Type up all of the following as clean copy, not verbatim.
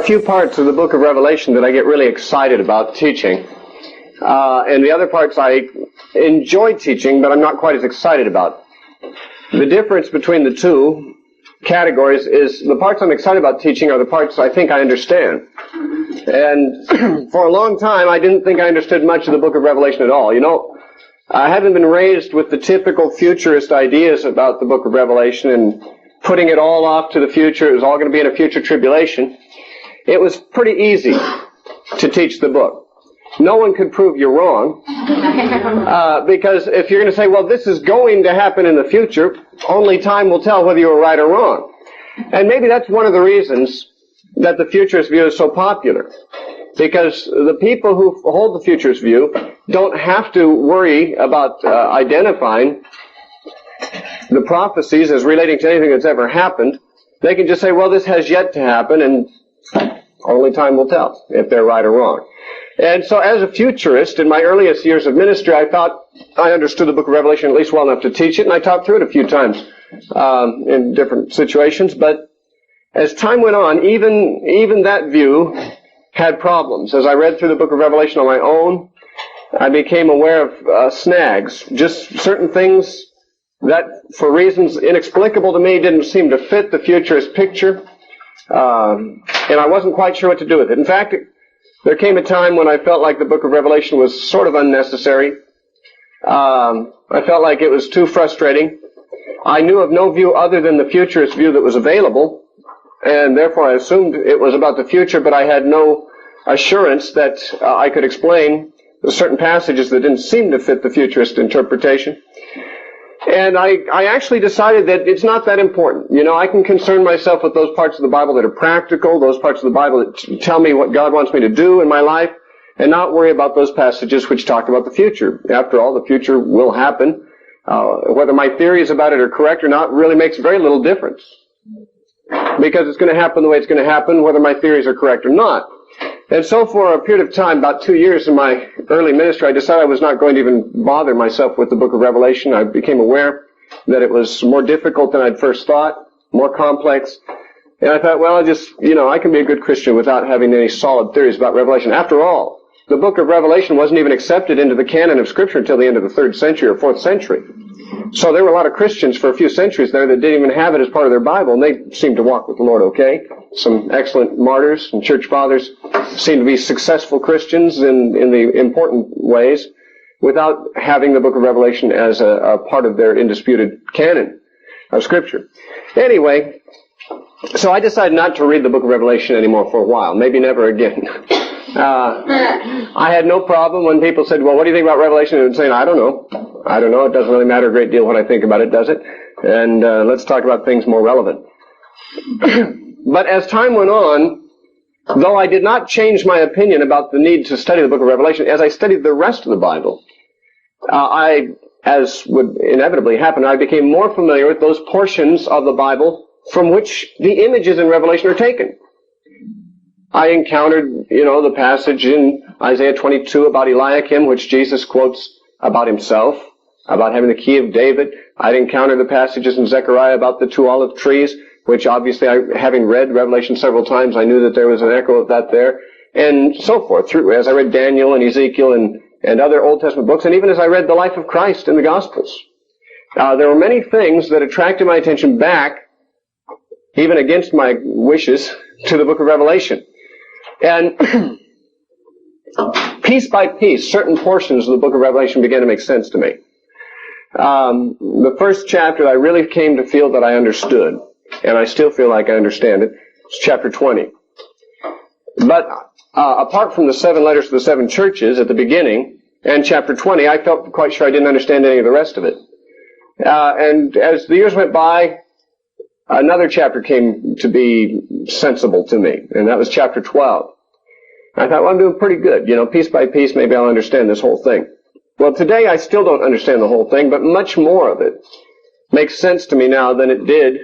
few parts of the book of Revelation that I get really excited about teaching. And the other parts I enjoy teaching, but I'm not quite as excited about. The difference between the two categories is the parts I'm excited about teaching are the parts I think I understand. And for a long time, I didn't think I understood much of the book of Revelation at all. You know, I haven't been raised with the typical futurist ideas about the book of Revelation and putting it all off to the future. It was all going to be in a future tribulation. It was pretty easy to teach the book. No one could prove you're wrong, because if you're going to say, well, this is going to happen in the future, only time will tell whether you were right or wrong. And maybe that's one of the reasons that the futurist view is so popular, because the people who hold the futurist view don't have to worry about identifying the prophecies as relating to anything that's ever happened. They can just say, well, this has yet to happen, and only time will tell if they're right or wrong. And so as a futurist, in my earliest years of ministry, I thought I understood the book of Revelation at least well enough to teach it, and I talked through it a few times in different situations. But as time went on, even that view had problems. As I read through the book of Revelation on my own, I became aware of snags, just certain things that, for reasons inexplicable to me, didn't seem to fit the futurist picture, and I wasn't quite sure what to do with it. In fact, there came a time when I felt like the book of Revelation was sort of unnecessary. I felt like it was too frustrating. I knew of no view other than the futurist view that was available, and therefore I assumed it was about the future, but I had no assurance that I could explain certain passages that didn't seem to fit the futurist interpretation. And I actually decided that it's not that important. You know, I can concern myself with those parts of the Bible that are practical, those parts of the Bible that tell me what God wants me to do in my life, and not worry about those passages which talk about the future. After all, the future will happen. Whether my theories about it are correct or not really makes very little difference, because it's going to happen the way it's going to happen, whether my theories are correct or not. And so for a period of time, about 2 years in my early ministry, I decided I was not going to even bother myself with the book of Revelation. I became aware that it was more difficult than I'd first thought, more complex. And I thought, well, I can be a good Christian without having any solid theories about Revelation. After all, the book of Revelation wasn't even accepted into the canon of Scripture until the end of the 3rd century or 4th century. So there were a lot of Christians for a few centuries there that didn't even have it as part of their Bible, and they seemed to walk with the Lord okay. Some excellent martyrs and church fathers seemed to be successful Christians in the important ways without having the book of Revelation as a part of their indisputed canon of Scripture. Anyway, so I decided not to read the book of Revelation anymore for a while, maybe never again. I had no problem when people said, well, what do you think about Revelation? And saying, I don't know. It doesn't really matter a great deal what I think about it, does it? And let's talk about things more relevant. But as time went on, though I did not change my opinion about the need to study the book of Revelation, as I studied the rest of the Bible, as would inevitably happen, I became more familiar with those portions of the Bible from which the images in Revelation are taken. I encountered, the passage in Isaiah 22 about Eliakim, which Jesus quotes about himself, about having the key of David. I'd encountered the passages in Zechariah about the 2 olive trees, which obviously, having read Revelation several times, I knew that there was an echo of that there, and so forth. As I read Daniel and Ezekiel and other Old Testament books, and even as I read the life of Christ in the Gospels. There were many things that attracted my attention back, even against my wishes, to the book of Revelation. And piece by piece, certain portions of the book of Revelation began to make sense to me. The first chapter I really came to feel that I understood, and I still feel like I understand it. It's chapter 20. But apart from the 7 letters to the 7 churches at the beginning, and chapter 20, I felt quite sure I didn't understand any of the rest of it. And as the years went by, another chapter came to be sensible to me, and that was chapter 12. I thought, well, I'm doing pretty good. Piece by piece, maybe I'll understand this whole thing. Well, today I still don't understand the whole thing, but much more of it makes sense to me now than it did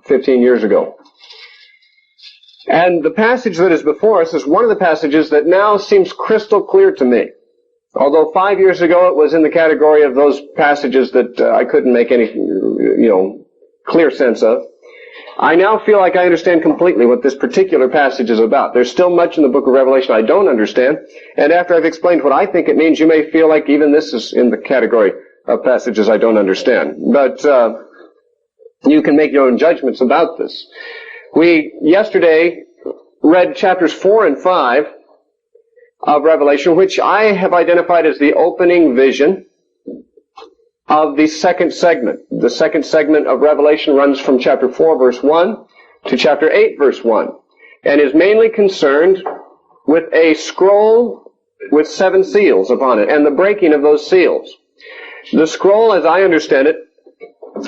15 years ago. And the passage that is before us is one of the passages that now seems crystal clear to me. Although 5 years ago it was in the category of those passages that I couldn't make any, clear sense of. I now feel like I understand completely what this particular passage is about. There's still much in the book of Revelation I don't understand, and after I've explained what I think it means, you may feel like even this is in the category of passages I don't understand. But you can make your own judgments about this. We yesterday read chapters 4 and 5 of Revelation, which I have identified as the opening vision of the second segment. The second segment of Revelation runs from chapter 4, verse 1 to chapter 8, verse 1, and is mainly concerned with a scroll with 7 seals upon it, and the breaking of those seals. The scroll, as I understand it,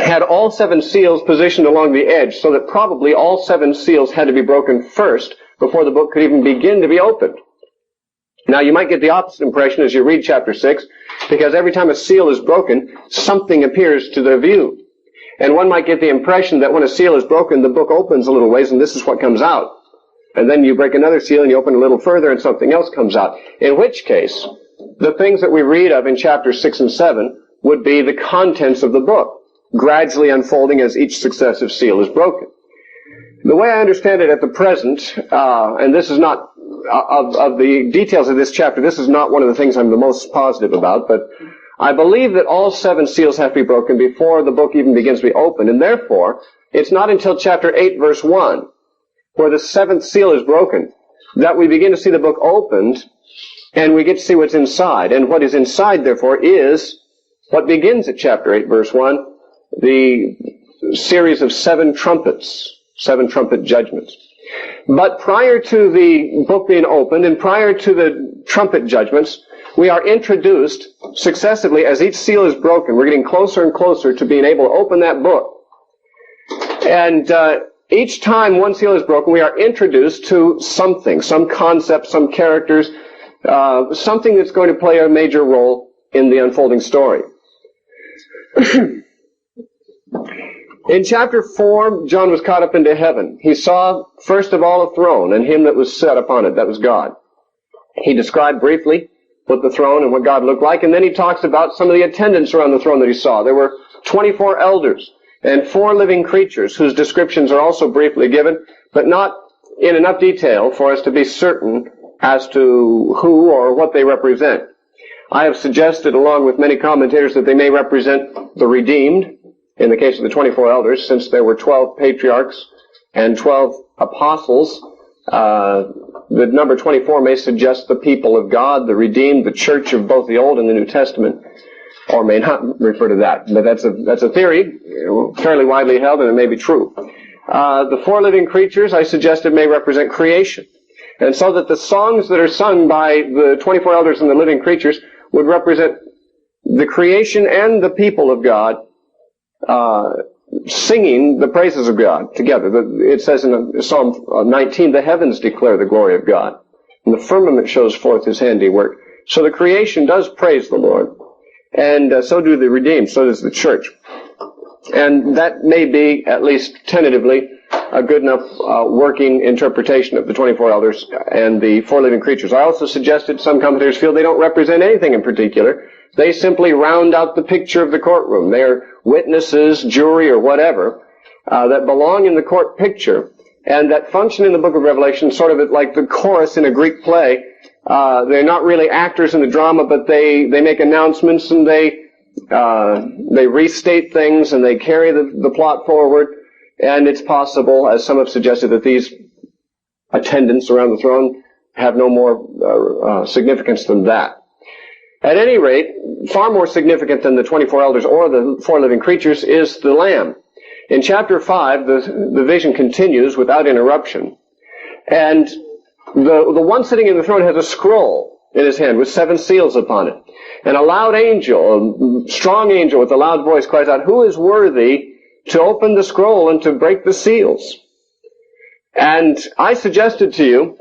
had all 7 seals positioned along the edge, so that probably all 7 seals had to be broken first before the book could even begin to be opened. Now, you might get the opposite impression as you read chapter 6, because every time a seal is broken, something appears to the view. And one might get the impression that when a seal is broken, the book opens a little ways, and this is what comes out. And then you break another seal, and you open a little further, and something else comes out. In which case, the things that we read of in chapters 6 and 7 would be the contents of the book, gradually unfolding as each successive seal is broken. The way I understand it at the present, and this is not, of the details of this chapter, this is not one of the things I'm the most positive about, but I believe that all 7 seals have to be broken before the book even begins to be opened, and therefore, it's not until chapter 8, verse 1, where the 7th seal is broken, that we begin to see the book opened, and we get to see what's inside. And what is inside, therefore, is what begins at chapter 8, verse 1, the series of 7 trumpets, 7 trumpet judgments. But prior to the book being opened and prior to the trumpet judgments, we are introduced successively as each seal is broken. We're getting closer and closer to being able to open that book. And each time one seal is broken, we are introduced to something, some concept, some characters, something that's going to play a major role in the unfolding story. In chapter 4, John was caught up into heaven. He saw, first of all, a throne, and him that was set upon it, that was God. He described briefly what the throne and what God looked like, and then he talks about some of the attendants around the throne that he saw. There were 24 elders and 4 living creatures, whose descriptions are also briefly given, but not in enough detail for us to be certain as to who or what they represent. I have suggested, along with many commentators, that they may represent the redeemed, in the case of the 24 elders, since there were 12 patriarchs and 12 apostles. The number 24 may suggest the people of God, the redeemed, the church of both the Old and the New Testament, or may not refer to that. But that's a theory, fairly widely held, and it may be true. The 4 living creatures, I suggested, may represent creation. And so that the songs that are sung by the 24 elders and the living creatures would represent the creation and the people of God, singing the praises of God together. It says in Psalm 19, the heavens declare the glory of God, and the firmament shows forth his handiwork. So the creation does praise the Lord, and so do the redeemed, so does the church. And that may be, at least tentatively, a good enough working interpretation of the 24 elders and the 4 living creatures. I also suggested some commentators feel they don't represent anything in particular. They simply round out the picture of the courtroom. They are witnesses, jury, or whatever, that belong in the court picture, and that function in the book of Revelation sort of like the chorus in a Greek play. They're not really actors in the drama, but they make announcements, and they restate things, and they carry the plot forward. And it's possible, as some have suggested, that these attendants around the throne have no more significance than that. At any rate, far more significant than the 24 elders or the 4 living creatures is the Lamb. In chapter 5, the vision continues without interruption. And the one sitting in the throne has a scroll in his hand with 7 seals upon it. And a loud angel, a strong angel with a loud voice cries out, "Who is worthy to open the scroll and to break the seals?" And I suggested to you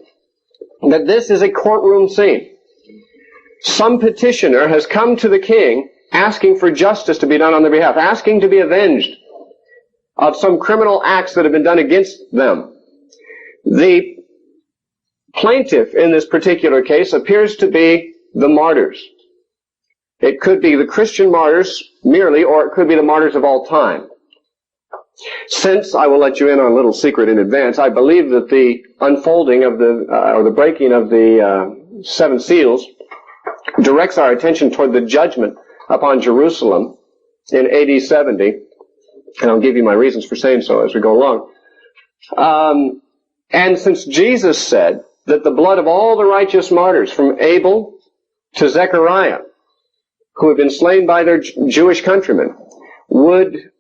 that this is a courtroom scene. Some petitioner has come to the king asking for justice to be done on their behalf, asking to be avenged of some criminal acts that have been done against them. The plaintiff in this particular case appears to be the martyrs. It could be the Christian martyrs merely, or it could be the martyrs of all time. Since, I will let you in on a little secret in advance, I believe that the unfolding of or the breaking of the 7 seals directs our attention toward the judgment upon Jerusalem in AD 70, and I'll give you my reasons for saying so as we go along. And since Jesus said that the blood of all the righteous martyrs, from Abel to Zechariah, who had been slain by their Jewish countrymen, would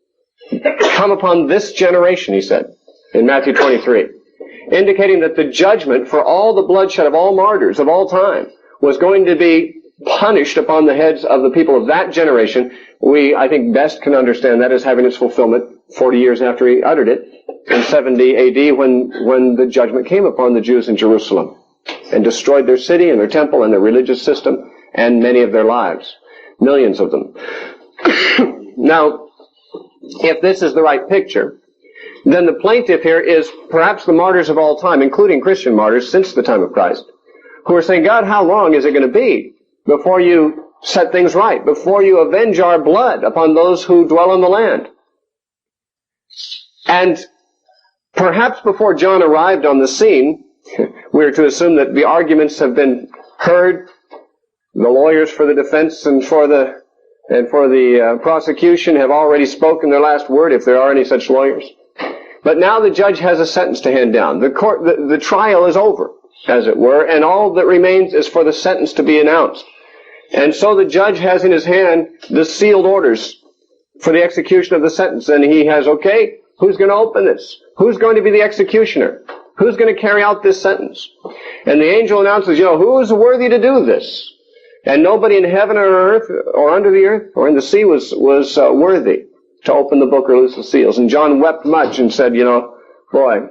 come upon this generation, he said, in Matthew 23, indicating that the judgment for all the bloodshed of all martyrs of all time was going to be punished upon the heads of the people of that generation. We, I think, best can understand that as having its fulfillment 40 years after he uttered it in 70 AD when the judgment came upon the Jews in Jerusalem and destroyed their city and their temple and their religious system and many of their lives, millions of them. Now, if this is the right picture, then the plaintiff here is perhaps the martyrs of all time, including Christian martyrs since the time of Christ, who are saying, God, how long is it going to be before you set things right, before you avenge our blood upon those who dwell on the land? And perhaps before John arrived on the scene, we are to assume that the arguments have been heard, the lawyers for the defense and for the prosecution have already spoken their last word, if there are any such lawyers. But now the judge has a sentence to hand down. The trial is over, as it were, and all that remains is for the sentence to be announced. And so the judge has in his hand the sealed orders for the execution of the sentence, and he has, okay, who's going to open this? Who's going to be the executioner? Who's going to carry out this sentence? And the angel announces, who is worthy to do this? And nobody in heaven or earth or under the earth or in the sea was worthy to open the book or loose the seals. And John wept much and said, boy,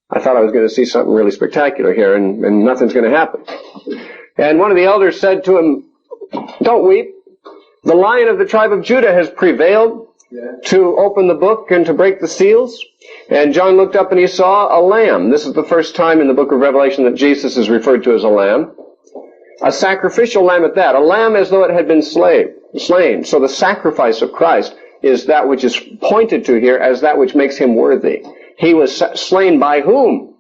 I thought I was going to see something really spectacular here, and nothing's going to happen. And one of the elders said to him, don't weep. The Lion of the tribe of Judah has prevailed to open the book and to break the seals. And John looked up and he saw a lamb. This is the first time in the book of Revelation that Jesus is referred to as a lamb. A sacrificial lamb at that. A lamb as though it had been slain. So the sacrifice of Christ is that which is pointed to here as that which makes him worthy. He was slain by whom?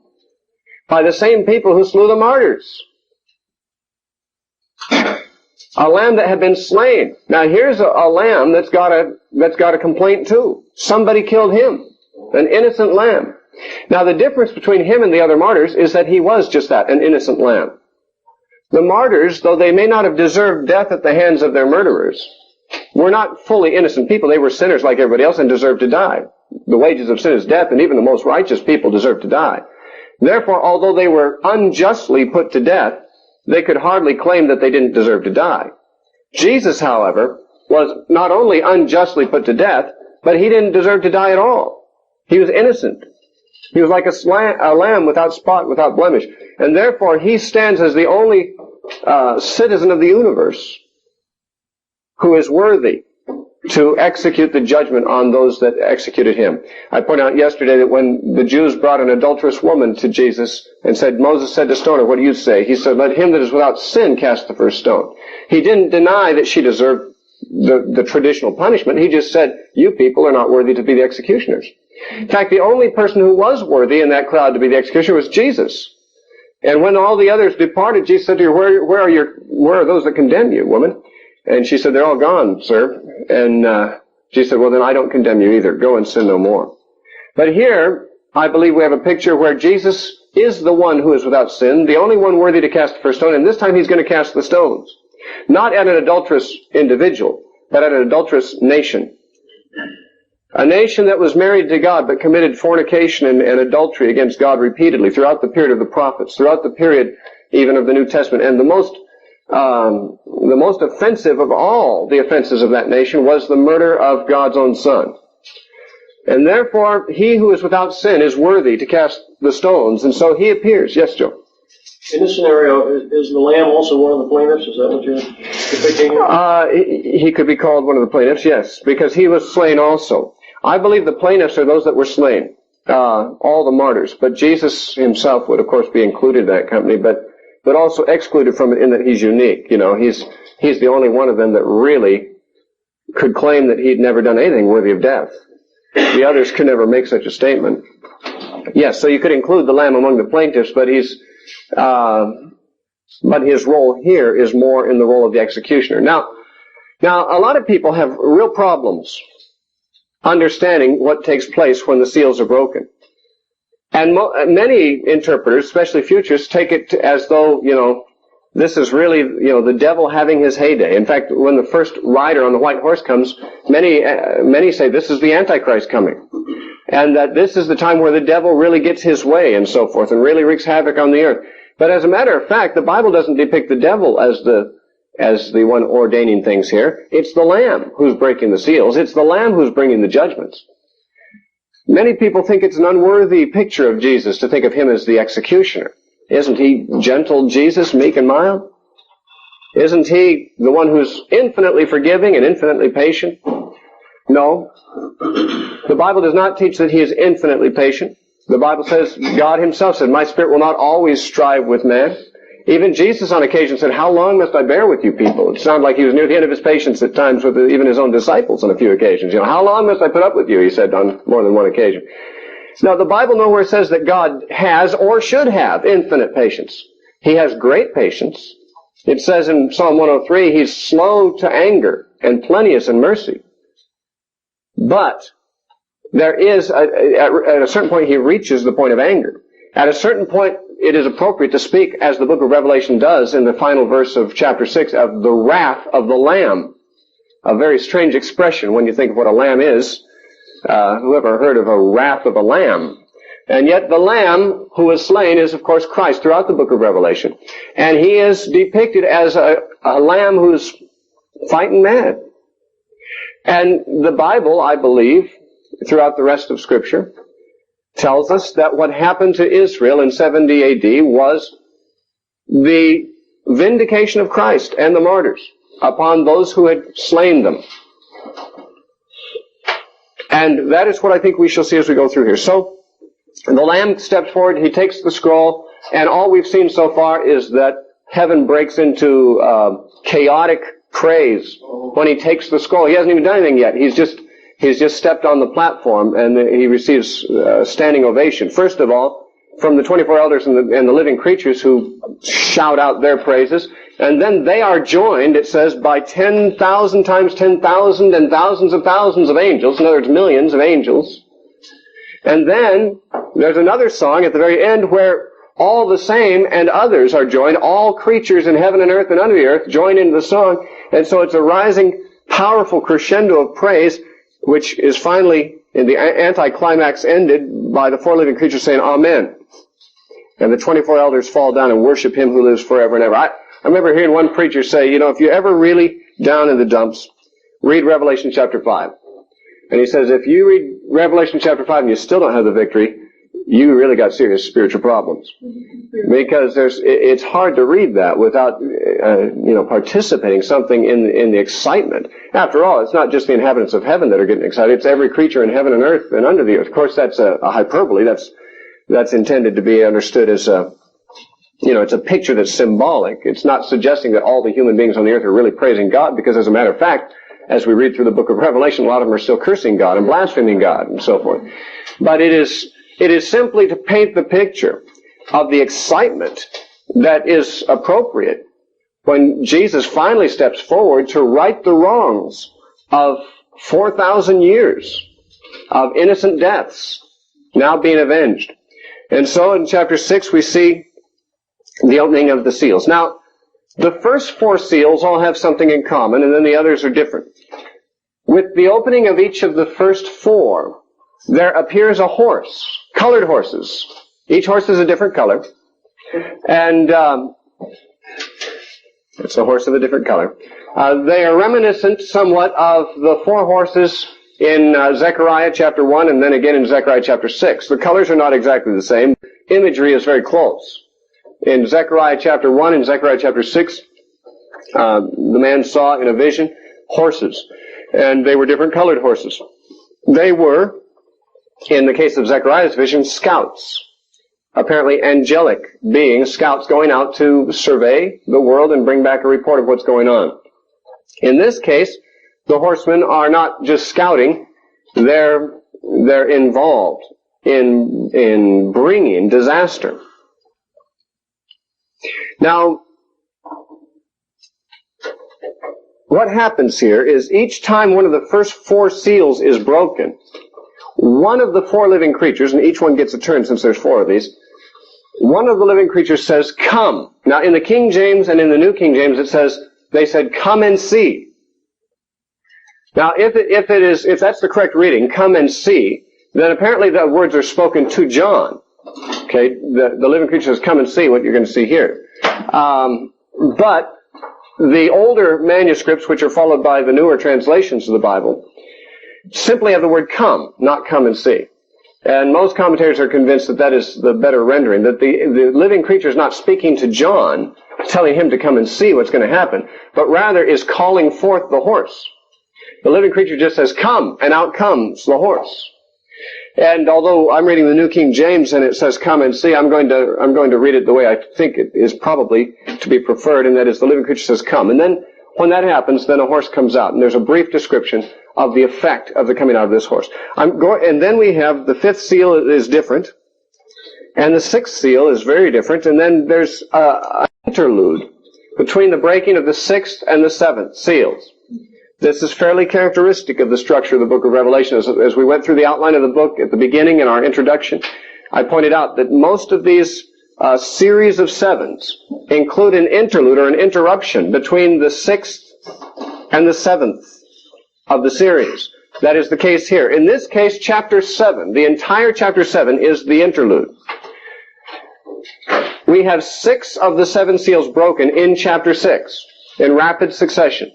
By the same people who slew the martyrs. A lamb that had been slain. Now here's a lamb that's got a complaint too. Somebody killed him. An innocent lamb. Now the difference between him and the other martyrs is that he was just that, an innocent lamb. The martyrs, though they may not have deserved death at the hands of their murderers, were not fully innocent people. They were sinners like everybody else and deserved to die. The wages of sin is death, and even the most righteous people deserve to die. Therefore, although they were unjustly put to death, they could hardly claim that they didn't deserve to die. Jesus, however, was not only unjustly put to death, but he didn't deserve to die at all. He was innocent. He was like a lamb without spot, without blemish. And therefore, he stands as the only citizen of the universe who is worthy to execute the judgment on those that executed him. I pointed out yesterday that when the Jews brought an adulterous woman to Jesus and said, Moses said to stone her, what do you say? He said, let him that is without sin cast the first stone. He didn't deny that she deserved the traditional punishment. He just said, you people are not worthy to be the executioners. In fact, the only person who was worthy in that crowd to be the executioner was Jesus. And when all the others departed, Jesus said to her, where are those that condemn you, woman? And she said, they're all gone, sir. And Jesus said, well, then I don't condemn you either. Go and sin no more. But here, I believe we have a picture where Jesus is the one who is without sin, the only one worthy to cast the first stone, and this time he's going to cast the stones. Not at an adulterous individual, but at an adulterous nation. A nation that was married to God but committed fornication and adultery against God repeatedly throughout the period of the prophets, throughout the period even of the New Testament. And the most offensive of all the offenses of that nation was the murder of God's own Son. And therefore, he who is without sin is worthy to cast the stones. And so he appears. Yes, Joe? In this scenario, is the lamb also one of the plaintiffs? Is that what you're depicting? He could be called one of the plaintiffs, yes, because he was slain also. I believe the plaintiffs are those that were slain, all the martyrs. But Jesus himself would, of course, be included in that company, but also excluded from it in that he's unique. He's the only one of them that really could claim that he'd never done anything worthy of death. The others can never make such a statement. Yes, so you could include the Lamb among the plaintiffs, but his role here is more in the role of the executioner. Now, a lot of people have real problems understanding what takes place when the seals are broken. And many interpreters, especially futurists, take it as though, this is really, the devil having his heyday. In fact, when the first rider on the white horse comes, many say this is the Antichrist coming. And that this is the time where the devil really gets his way and so forth and really wreaks havoc on the earth. But as a matter of fact, the Bible doesn't depict the devil as the one ordaining things here. It's the Lamb who's breaking the seals. It's the Lamb who's bringing the judgments. Many people think it's an unworthy picture of Jesus to think of him as the executioner. Isn't he gentle Jesus, meek and mild? Isn't he the one who's infinitely forgiving and infinitely patient? No. The Bible does not teach that he is infinitely patient. The Bible says, God himself said, my spirit will not always strive with man. Even Jesus on occasion said, how long must I bear with you people? It sounded like he was near the end of his patience at times with even his own disciples on a few occasions. How long must I put up with you? He said on more than one occasion. Now, the Bible nowhere says that God has or should have infinite patience. He has great patience. It says in Psalm 103, he's slow to anger and plenteous in mercy. But there is, at a certain point, he reaches the point of anger. At a certain point, it is appropriate to speak, as the book of Revelation does in the final verse of chapter 6, of the wrath of the Lamb. A very strange expression when you think of what a lamb is. Whoever heard of a wrath of a lamb? And yet the Lamb who was slain is, of course, Christ throughout the book of Revelation. And he is depicted as a lamb who's fighting mad. And the Bible, I believe, throughout the rest of Scripture, tells us that what happened to Israel in 70 A.D. was the vindication of Christ and the martyrs upon those who had slain them. And that is what I think we shall see as we go through here. So, the Lamb steps forward, he takes the scroll, and all we've seen so far is that heaven breaks into chaotic praise when he takes the scroll. He hasn't even done anything yet. He's just stepped on the platform, and he receives standing ovation. First of all, from the 24 elders and the living creatures who shout out their praises. And then they are joined, it says, by 10,000 times 10,000 and thousands of angels. In other words, millions of angels. And then there's another song at the very end where all the same and others are joined. All creatures in heaven and earth and under the earth join into the song. And so it's a rising, powerful crescendo of praise, which is finally, in the anticlimax, ended by the four living creatures saying, Amen. And the 24 elders fall down and worship him who lives forever and ever. I remember hearing one preacher say, if you're ever really down in the dumps, read Revelation chapter 5. And he says, if you read Revelation chapter 5 and you still don't have the victory, you really got serious spiritual problems. Because it's hard to read that without, participating something in the excitement. After all, it's not just the inhabitants of heaven that are getting excited. It's every creature in heaven and earth and under the earth. Of course, that's a hyperbole. That's intended to be understood as it's a picture that's symbolic. It's not suggesting that all the human beings on the earth are really praising God, because as a matter of fact, as we read through the book of Revelation, a lot of them are still cursing God and blaspheming God and so forth. But it is simply to paint the picture of the excitement that is appropriate when Jesus finally steps forward to right the wrongs of 4,000 years of innocent deaths now being avenged. And so in chapter 6 we see the opening of the seals. Now, the first four seals all have something in common, and then the others are different. With the opening of each of the first four, there appears a horse, colored horses. Each horse is a different color. And it's a horse of a different color. They are reminiscent somewhat of the four horses in Zechariah chapter 1 and then again in Zechariah chapter 6. The colors are not exactly the same. Imagery is very close. In Zechariah chapter 1 and Zechariah chapter 6, the man saw in a vision horses, and they were different colored horses. They were, in the case of Zechariah's vision, scouts. Apparently angelic beings, scouts going out to survey the world and bring back a report of what's going on. In this case, the horsemen are not just scouting, they're they're involved in bringing disaster. Now, what happens here is each time one of the first 4 seals is broken, one of the 4 living creatures, and each one gets a turn since there's 4 of these, one of the living creatures says, "Come." Now, in the King James and in the New King James, it says, they said, "Come and see." Now, if that's the correct reading, "come and see," then apparently the words are spoken to John. Okay, the living creature says, "Come and see," what you're going to see here. But the older manuscripts, which are followed by the newer translations of the Bible, simply have the word "come," not "come and see." And most commentators are convinced that that is the better rendering, that the living creature is not speaking to John, telling him to come and see what's going to happen, but rather is calling forth the horse. The living creature just says, "Come," and out comes the horse. And although I'm reading the New King James and it says "come and see," I'm going to read it the way I think it is probably to be preferred, and that is the living creature says "come." And then when that happens, then a horse comes out, and there's a brief description of the effect of the coming out of this horse. And then we have the 5th seal is different, and the 6th seal is very different, and then there's an interlude between the breaking of the 6th and the 7th seals. This is fairly characteristic of the structure of the book of Revelation. As we went through the outline of the book at the beginning in our introduction, I pointed out that most of these series of 7s include an interlude or an interruption between the 6th and the 7th of the series. That is the case here. In this case, chapter 7, the entire chapter 7 is the interlude. We have 6 of the 7 seals broken in chapter 6 in rapid succession.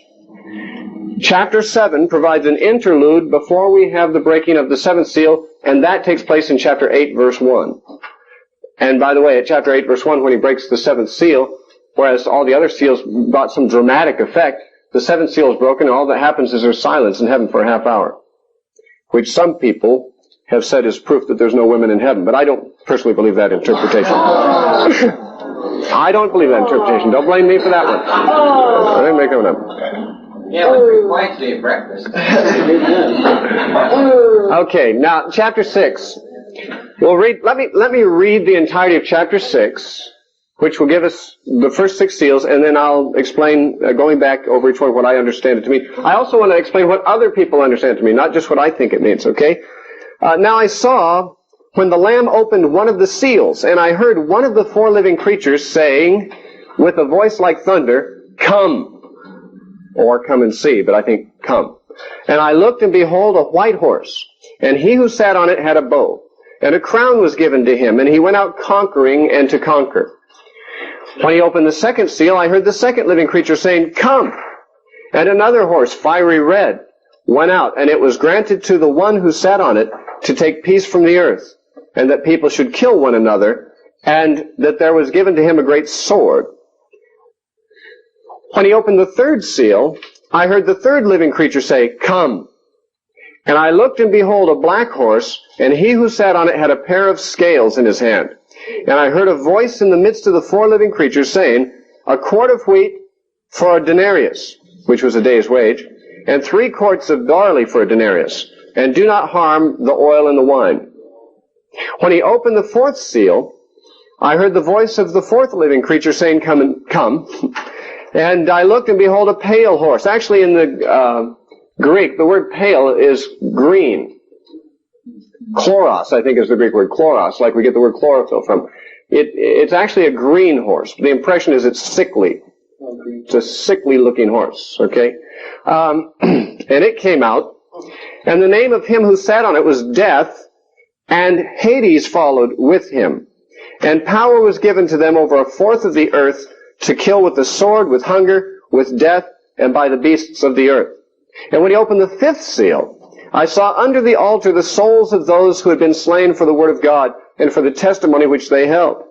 Chapter 7 provides an interlude before we have the breaking of the 7th seal, and that takes place in chapter 8, verse 1. And by the way, at chapter 8, verse 1, when he breaks the 7th seal, whereas all the other seals brought some dramatic effect, the 7th seal is broken, and all that happens is there's silence in heaven for a half hour, which some people have said is proof that there's no women in heaven. But I don't personally believe that interpretation. I don't believe that interpretation. Don't blame me for that one. I didn't make it up. Yeah, it was quite to eat breakfast. Okay, now chapter 6. We'll read. Let me read the entirety of chapter 6, which will give us the first 6 seals, and then I'll explain, going back over each one, what I understand it to mean. I also want to explain what other people understand it to mean, not just what I think it means. Okay. Now I saw when the Lamb opened one of the seals, and I heard one of the 4 living creatures saying, with a voice like thunder, "Come." Or "come and see," but I think "come." And I looked, and behold, a white horse, and he who sat on it had a bow, and a crown was given to him, and he went out conquering and to conquer. When he opened the 2nd seal, I heard the 2nd living creature saying, "Come." And another horse, fiery red, went out, and it was granted to the one who sat on it to take peace from the earth, and that people should kill one another, and that there was given to him a great sword. When he opened the 3rd seal, I heard the 3rd living creature say, "Come." And I looked, and behold, a black horse, and he who sat on it had a pair of scales in his hand. And I heard a voice in the midst of the 4 living creatures saying, "A quart of wheat for a denarius," which was a day's wage, "and 3 quarts of barley for a denarius, and do not harm the oil and the wine." When he opened the 4th seal, I heard the voice of the 4th living creature saying, "Come." And I looked, and behold, a pale horse. Actually, in the Greek, the word pale is green. Chloros, I think, is the Greek word. Chloros, like we get the word chlorophyll from. It's actually a green horse. The impression is it's sickly. It's a sickly-looking horse, okay? And it came out, and the name of him who sat on it was Death, and Hades followed with him. And power was given to them over 1/4 of the earth, to kill with the sword, with hunger, with death, and by the beasts of the earth. And when he opened the 5th seal, I saw under the altar the souls of those who had been slain for the word of God and for the testimony which they held.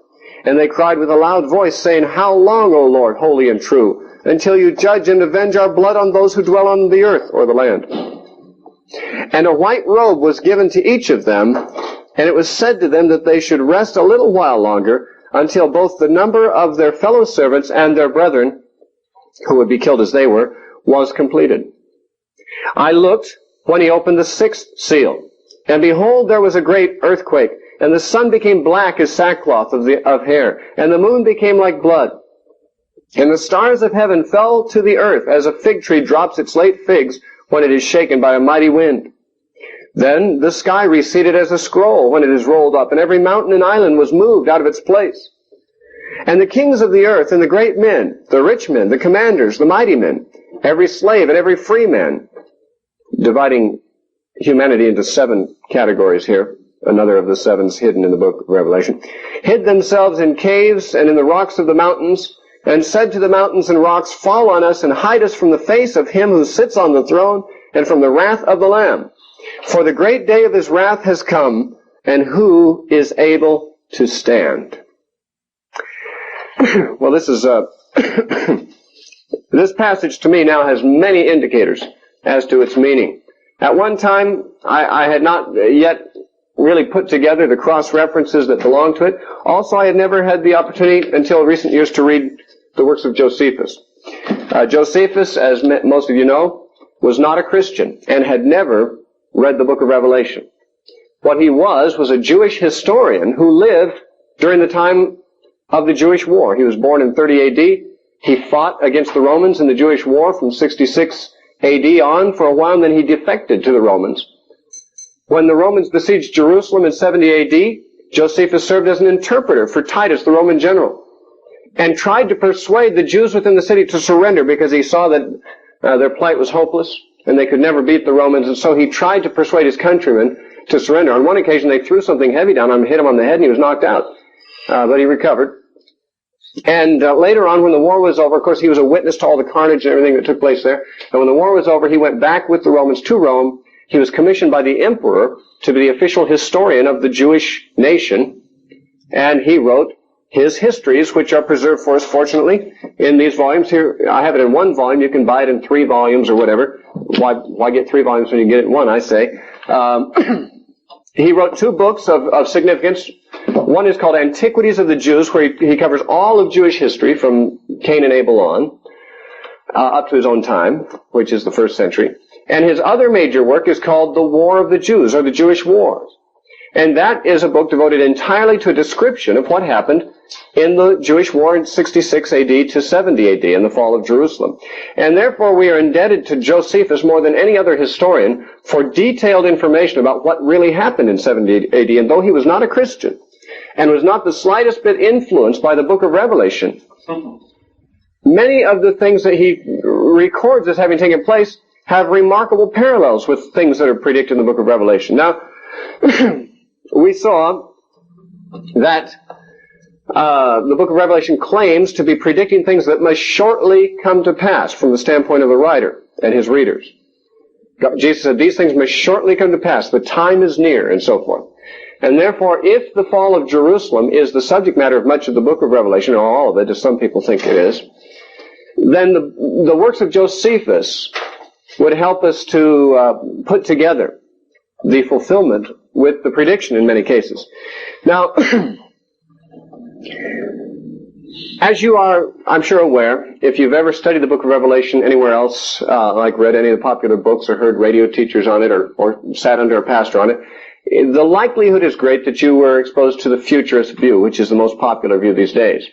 And they cried with a loud voice, saying, "How long, O Lord, holy and true, until you judge and avenge our blood on those who dwell on the earth," or the land? And a white robe was given to each of them, and it was said to them that they should rest a little while longer, until both the number of their fellow servants and their brethren, who would be killed as they were, was completed. I looked when he opened the 6th seal, And behold, there was a great earthquake, and the sun became black as sackcloth of hair, and the moon became like blood. And the stars of heaven fell to the earth, as a fig tree drops its late figs when it is shaken by a mighty wind. Then the sky receded as a scroll when it is rolled up, and every mountain and island was moved out of its place. And the kings of the earth, and the great men, the rich men, the commanders, the mighty men, every slave and every free man, dividing humanity into 7 categories here, another of the 7s hidden in the book of Revelation, hid themselves in caves and in the rocks of the mountains, and said to the mountains and rocks, fall on us and hide us from the face of him who sits on the throne and from the wrath of the Lamb. For the great day of his wrath has come, and who is able to stand? Well, this is this passage to me now has many indicators as to its meaning. At one time, I had not yet really put together the cross-references that belong to it. Also, I had never had the opportunity until recent years to read the works of Josephus. Josephus, as most of you know, was not a Christian and had never read the book of Revelation. What he was a Jewish historian who lived during the time of the Jewish War. He was born in 30 A.D. He fought against the Romans in the Jewish War from 66 A.D. on for a while, and then he defected to the Romans. When the Romans besieged Jerusalem in 70 A.D., Josephus served as an interpreter for Titus, the Roman general, and tried to persuade the Jews within the city to surrender because he saw that their plight was hopeless and they could never beat the Romans, and so he tried to persuade his countrymen to surrender. On one occasion, they threw something heavy down on him, hit him on the head, and he was knocked out. But he recovered. And later on, when the war was over, of course, he was a witness to all the carnage and everything that took place there. And when the war was over, he went back with the Romans to Rome. He was commissioned by the emperor to be the official historian of the Jewish nation. And he wrote his histories, which are preserved for us, fortunately, in these volumes. Here, I have it in 1 volume. You can buy it in 3 volumes or whatever. Why get 3 volumes when you can get it in 1, I say. He wrote 2 books of significance. One is called Antiquities of the Jews, where he covers all of Jewish history from Cain and Abel on, up to his own time, which is the 1st century. And his other major work is called The War of the Jews, or the Jewish Wars. And that is a book devoted entirely to a description of what happened in the Jewish War in 66 A.D. to 70 A.D. in the fall of Jerusalem. And therefore we are indebted to Josephus more than any other historian for detailed information about what really happened in 70 A.D. And though he was not a Christian and was not the slightest bit influenced by the book of Revelation, many of the things that he records as having taken place have remarkable parallels with things that are predicted in the book of Revelation. Now, we saw that the book of Revelation claims to be predicting things that must shortly come to pass from the standpoint of the writer and his readers. Jesus said, these things must shortly come to pass. The time is near, and so forth. And therefore, if the fall of Jerusalem is the subject matter of much of the book of Revelation, or all of it, as some people think it is, then the works of Josephus would help us to put together the fulfillment with the prediction in many cases. Now, as you are, I'm sure, aware, if you've ever studied the book of Revelation anywhere else, like read any of the popular books or heard radio teachers on it or sat under a pastor on it, the likelihood is great that you were exposed to the futurist view, which is the most popular view these days.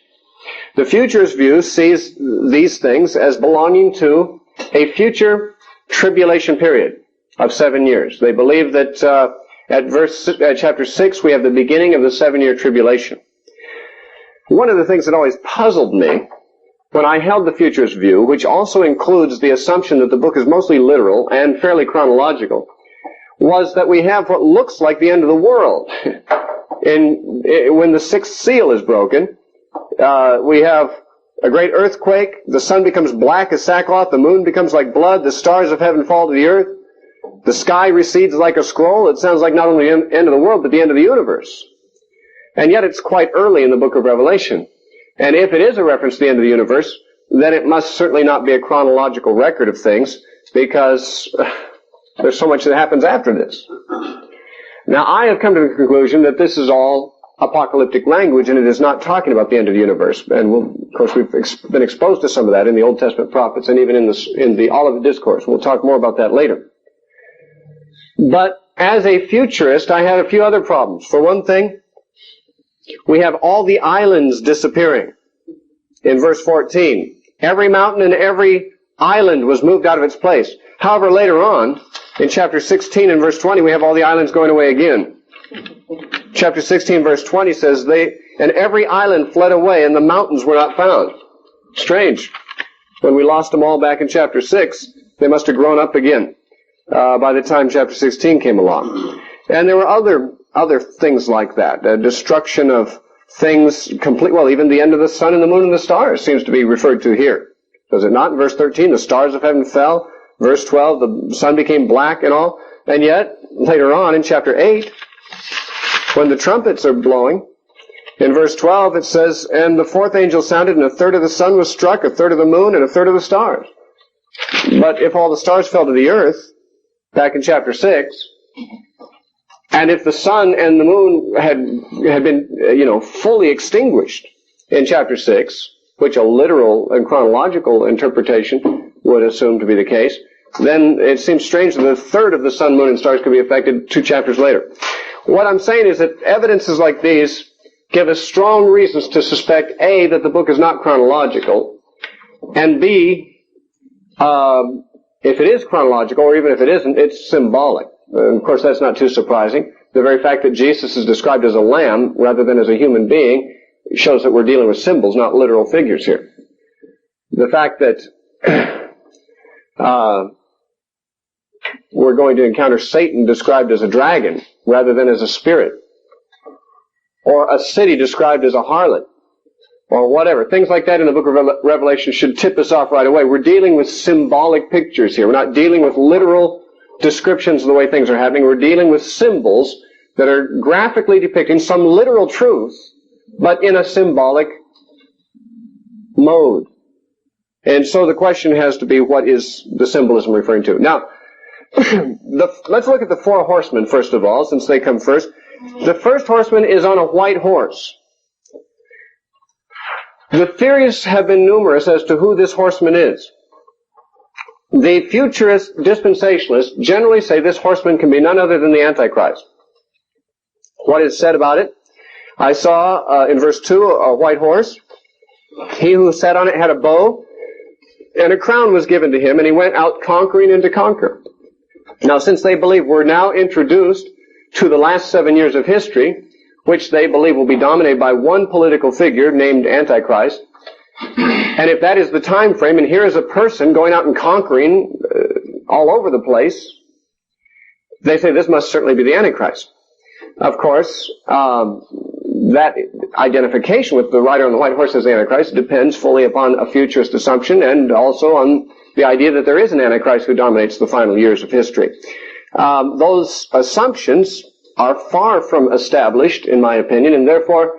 The futurist view sees these things as belonging to a future tribulation period of 7 years. They believe that at chapter 6 we have the beginning of the 7-year tribulation. One of the things that always puzzled me when I held the futurist view, which also includes the assumption that the book is mostly literal and fairly chronological, was that we have what looks like the end of the world. When the 6th seal is broken, we have a great earthquake, the sun becomes black as sackcloth, the moon becomes like blood, the stars of heaven fall to the earth, the sky recedes like a scroll. It sounds like not only the end of the world, but the end of the universe. And yet it's quite early in the book of Revelation. And if it is a reference to the end of the universe, then it must certainly not be a chronological record of things, because there's so much that happens after this. Now, I have come to the conclusion that this is all apocalyptic language, and it is not talking about the end of the universe. And of course, we've been exposed to some of that in the Old Testament prophets and even in the Olivet Discourse. We'll talk more about that later. But as a futurist, I have a few other problems. For one thing, we have all the islands disappearing. In verse 14, every mountain and every island was moved out of its place. However, later on, in chapter 16 and verse 20, we have all the islands going away again. Chapter 16, verse 20 says, and every island fled away, and the mountains were not found. Strange. When we lost them all back in chapter 6, they must have grown up again by the time chapter 16 came along. And there were other things like that. Destruction of things complete. Well, even the end of the sun and the moon and the stars seems to be referred to here. Does it not? In verse 13, the stars of heaven fell. Verse 12, the sun became black and all. And yet, later on in chapter 8, when the trumpets are blowing, in verse 12 it says, and the fourth angel sounded, and a third of the sun was struck, a third of the moon, and a third of the stars. But if all the stars fell to the earth, back in chapter 6, and if the sun and the moon had been, fully extinguished in chapter 6, which a literal and chronological interpretation would assume to be the case, then it seems strange that a third of the sun, moon, and stars could be affected 2 chapters later. What I'm saying is that evidences like these give us strong reasons to suspect, A, that the book is not chronological, and B, if it is chronological, or even if it isn't, it's symbolic. And of course, that's not too surprising. The very fact that Jesus is described as a lamb rather than as a human being shows that we're dealing with symbols, not literal figures here. The fact that we're going to encounter Satan described as a dragon rather than as a spirit, or a city described as a harlot, or whatever. Things like that in the book of Revelation should tip us off right away. We're dealing with symbolic pictures here. We're not dealing with literal descriptions of the way things are happening. We're dealing with symbols that are graphically depicting some literal truth, but in a symbolic mode. And so the question has to be, what is the symbolism referring to? Now, let's look at the 4 horsemen first of all, since they come first. The first horseman is on a white horse. The theories have been numerous as to who this horseman is. The futurist dispensationalists generally say this horseman can be none other than the Antichrist. What is said about it? I saw in verse 2 a white horse. He who sat on it had a bow, and a crown was given to him, and he went out conquering and to conquer. Now, since they believe we're now introduced to the last 7 years of history, which they believe will be dominated by one political figure named Antichrist, and if that is the time frame, and here is a person going out and conquering all over the place, they say this must certainly be the Antichrist. Of course, that identification with the rider on the white horse as the Antichrist depends fully upon a futurist assumption and also on the idea that there is an Antichrist who dominates the final years of history. Those assumptions are far from established, in my opinion, and therefore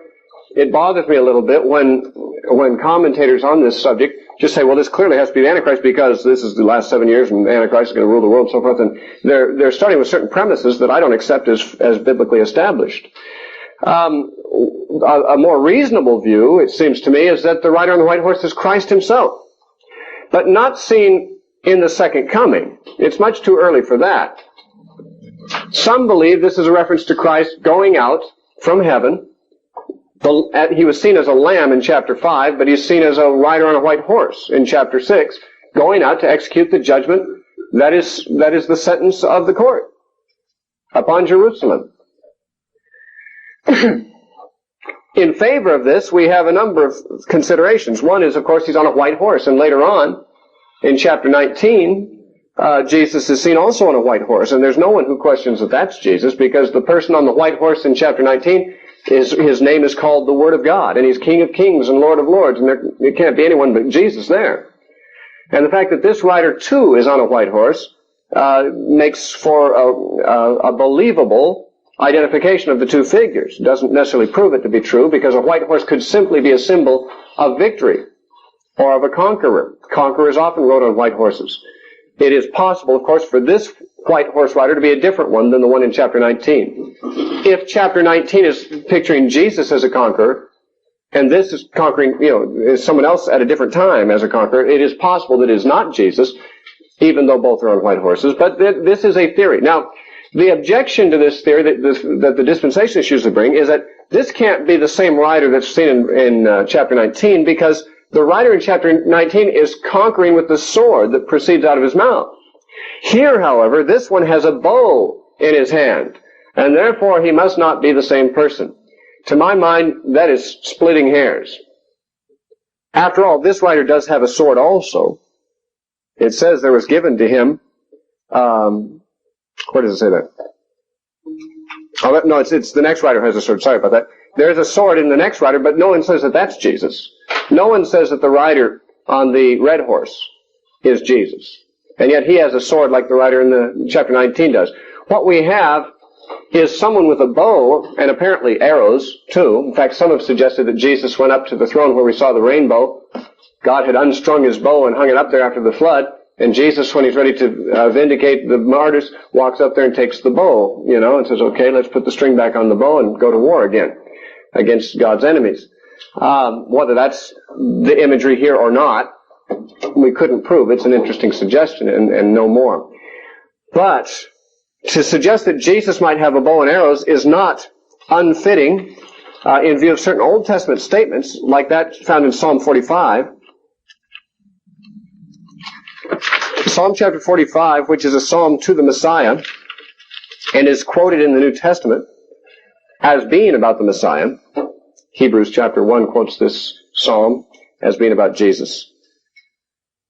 it bothers me a little bit when commentators on this subject just say, well, this clearly has to be the Antichrist because this is the last 7 years and the Antichrist is going to rule the world and so forth. And they're starting with certain premises that I don't accept as biblically established. A more reasonable view, it seems to me, is that the rider on the white horse is Christ himself, but not seen in the second coming. It's much too early for that. Some believe this is a reference to Christ going out from heaven. He was seen as a lamb in chapter 5, but he's seen as a rider on a white horse in chapter 6, going out to execute the judgment that is the sentence of the court upon Jerusalem. In favor of this, we have a number of considerations. One is, of course, he's on a white horse, and later on, in chapter 19, Jesus is seen also on a white horse, and there's no one who questions that that's Jesus, because the person on the white horse in chapter 19, his name is called the Word of God, and he's King of Kings and Lord of Lords, and there can't be anyone but Jesus there. And the fact that this rider, too, is on a white horse makes for a believable identification of the two figures. It doesn't necessarily prove it to be true, because a white horse could simply be a symbol of victory or of a conqueror. Conquerors often rode on white horses. It is possible, of course, for this white horse rider to be a different one than the one in chapter 19. If chapter 19 is picturing Jesus as a conqueror, and this is conquering, is someone else at a different time as a conqueror, it is possible that it is not Jesus, even though both are on white horses. But this is a theory. Now, The objection to this theory that the dispensationalists usually bring is that this can't be the same writer that's seen in chapter 19, because the writer in chapter 19 is conquering with the sword that proceeds out of his mouth. Here, however, this one has a bow in his hand, and therefore he must not be the same person. To my mind, that is splitting hairs. After all, this writer does have a sword also. It says there was given to him, where does it say that? Oh, no, it's the next writer has a sword. Sorry about that. There's a sword in the next writer, but no one says that that's Jesus. No one says that the rider on the red horse is Jesus. And yet he has a sword like the writer in the chapter 19 does. What we have is someone with a bow and apparently arrows too. In fact, some have suggested that Jesus went up to the throne where we saw the rainbow. God had unstrung his bow and hung it up there after the flood. And Jesus, when he's ready to vindicate the martyrs, walks up there and takes the bow, and says, okay, let's put the string back on the bow and go to war again against God's enemies. Whether that's the imagery here or not, we couldn't prove. It's an interesting suggestion and no more. But to suggest that Jesus might have a bow and arrows is not unfitting in view of certain Old Testament statements, like that found in Psalm 45. Psalm chapter 45, which is a psalm to the Messiah, and is quoted in the New Testament as being about the Messiah. Hebrews chapter 1 quotes this psalm as being about Jesus.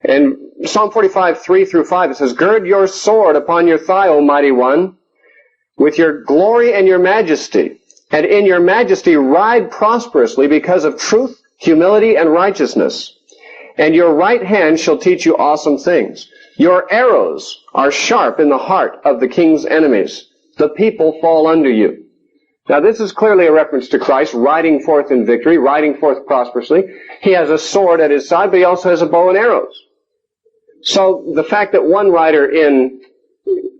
And Psalm 45, 3 through 5, it says, "Gird your sword upon your thigh, O mighty one, with your glory and your majesty. And in your majesty ride prosperously because of truth, humility, and righteousness. And your right hand shall teach you awesome things. Your arrows are sharp in the heart of the king's enemies. The people fall under you." Now this is clearly a reference to Christ riding forth in victory, riding forth prosperously. He has a sword at his side, but he also has a bow and arrows. So the fact that one writer in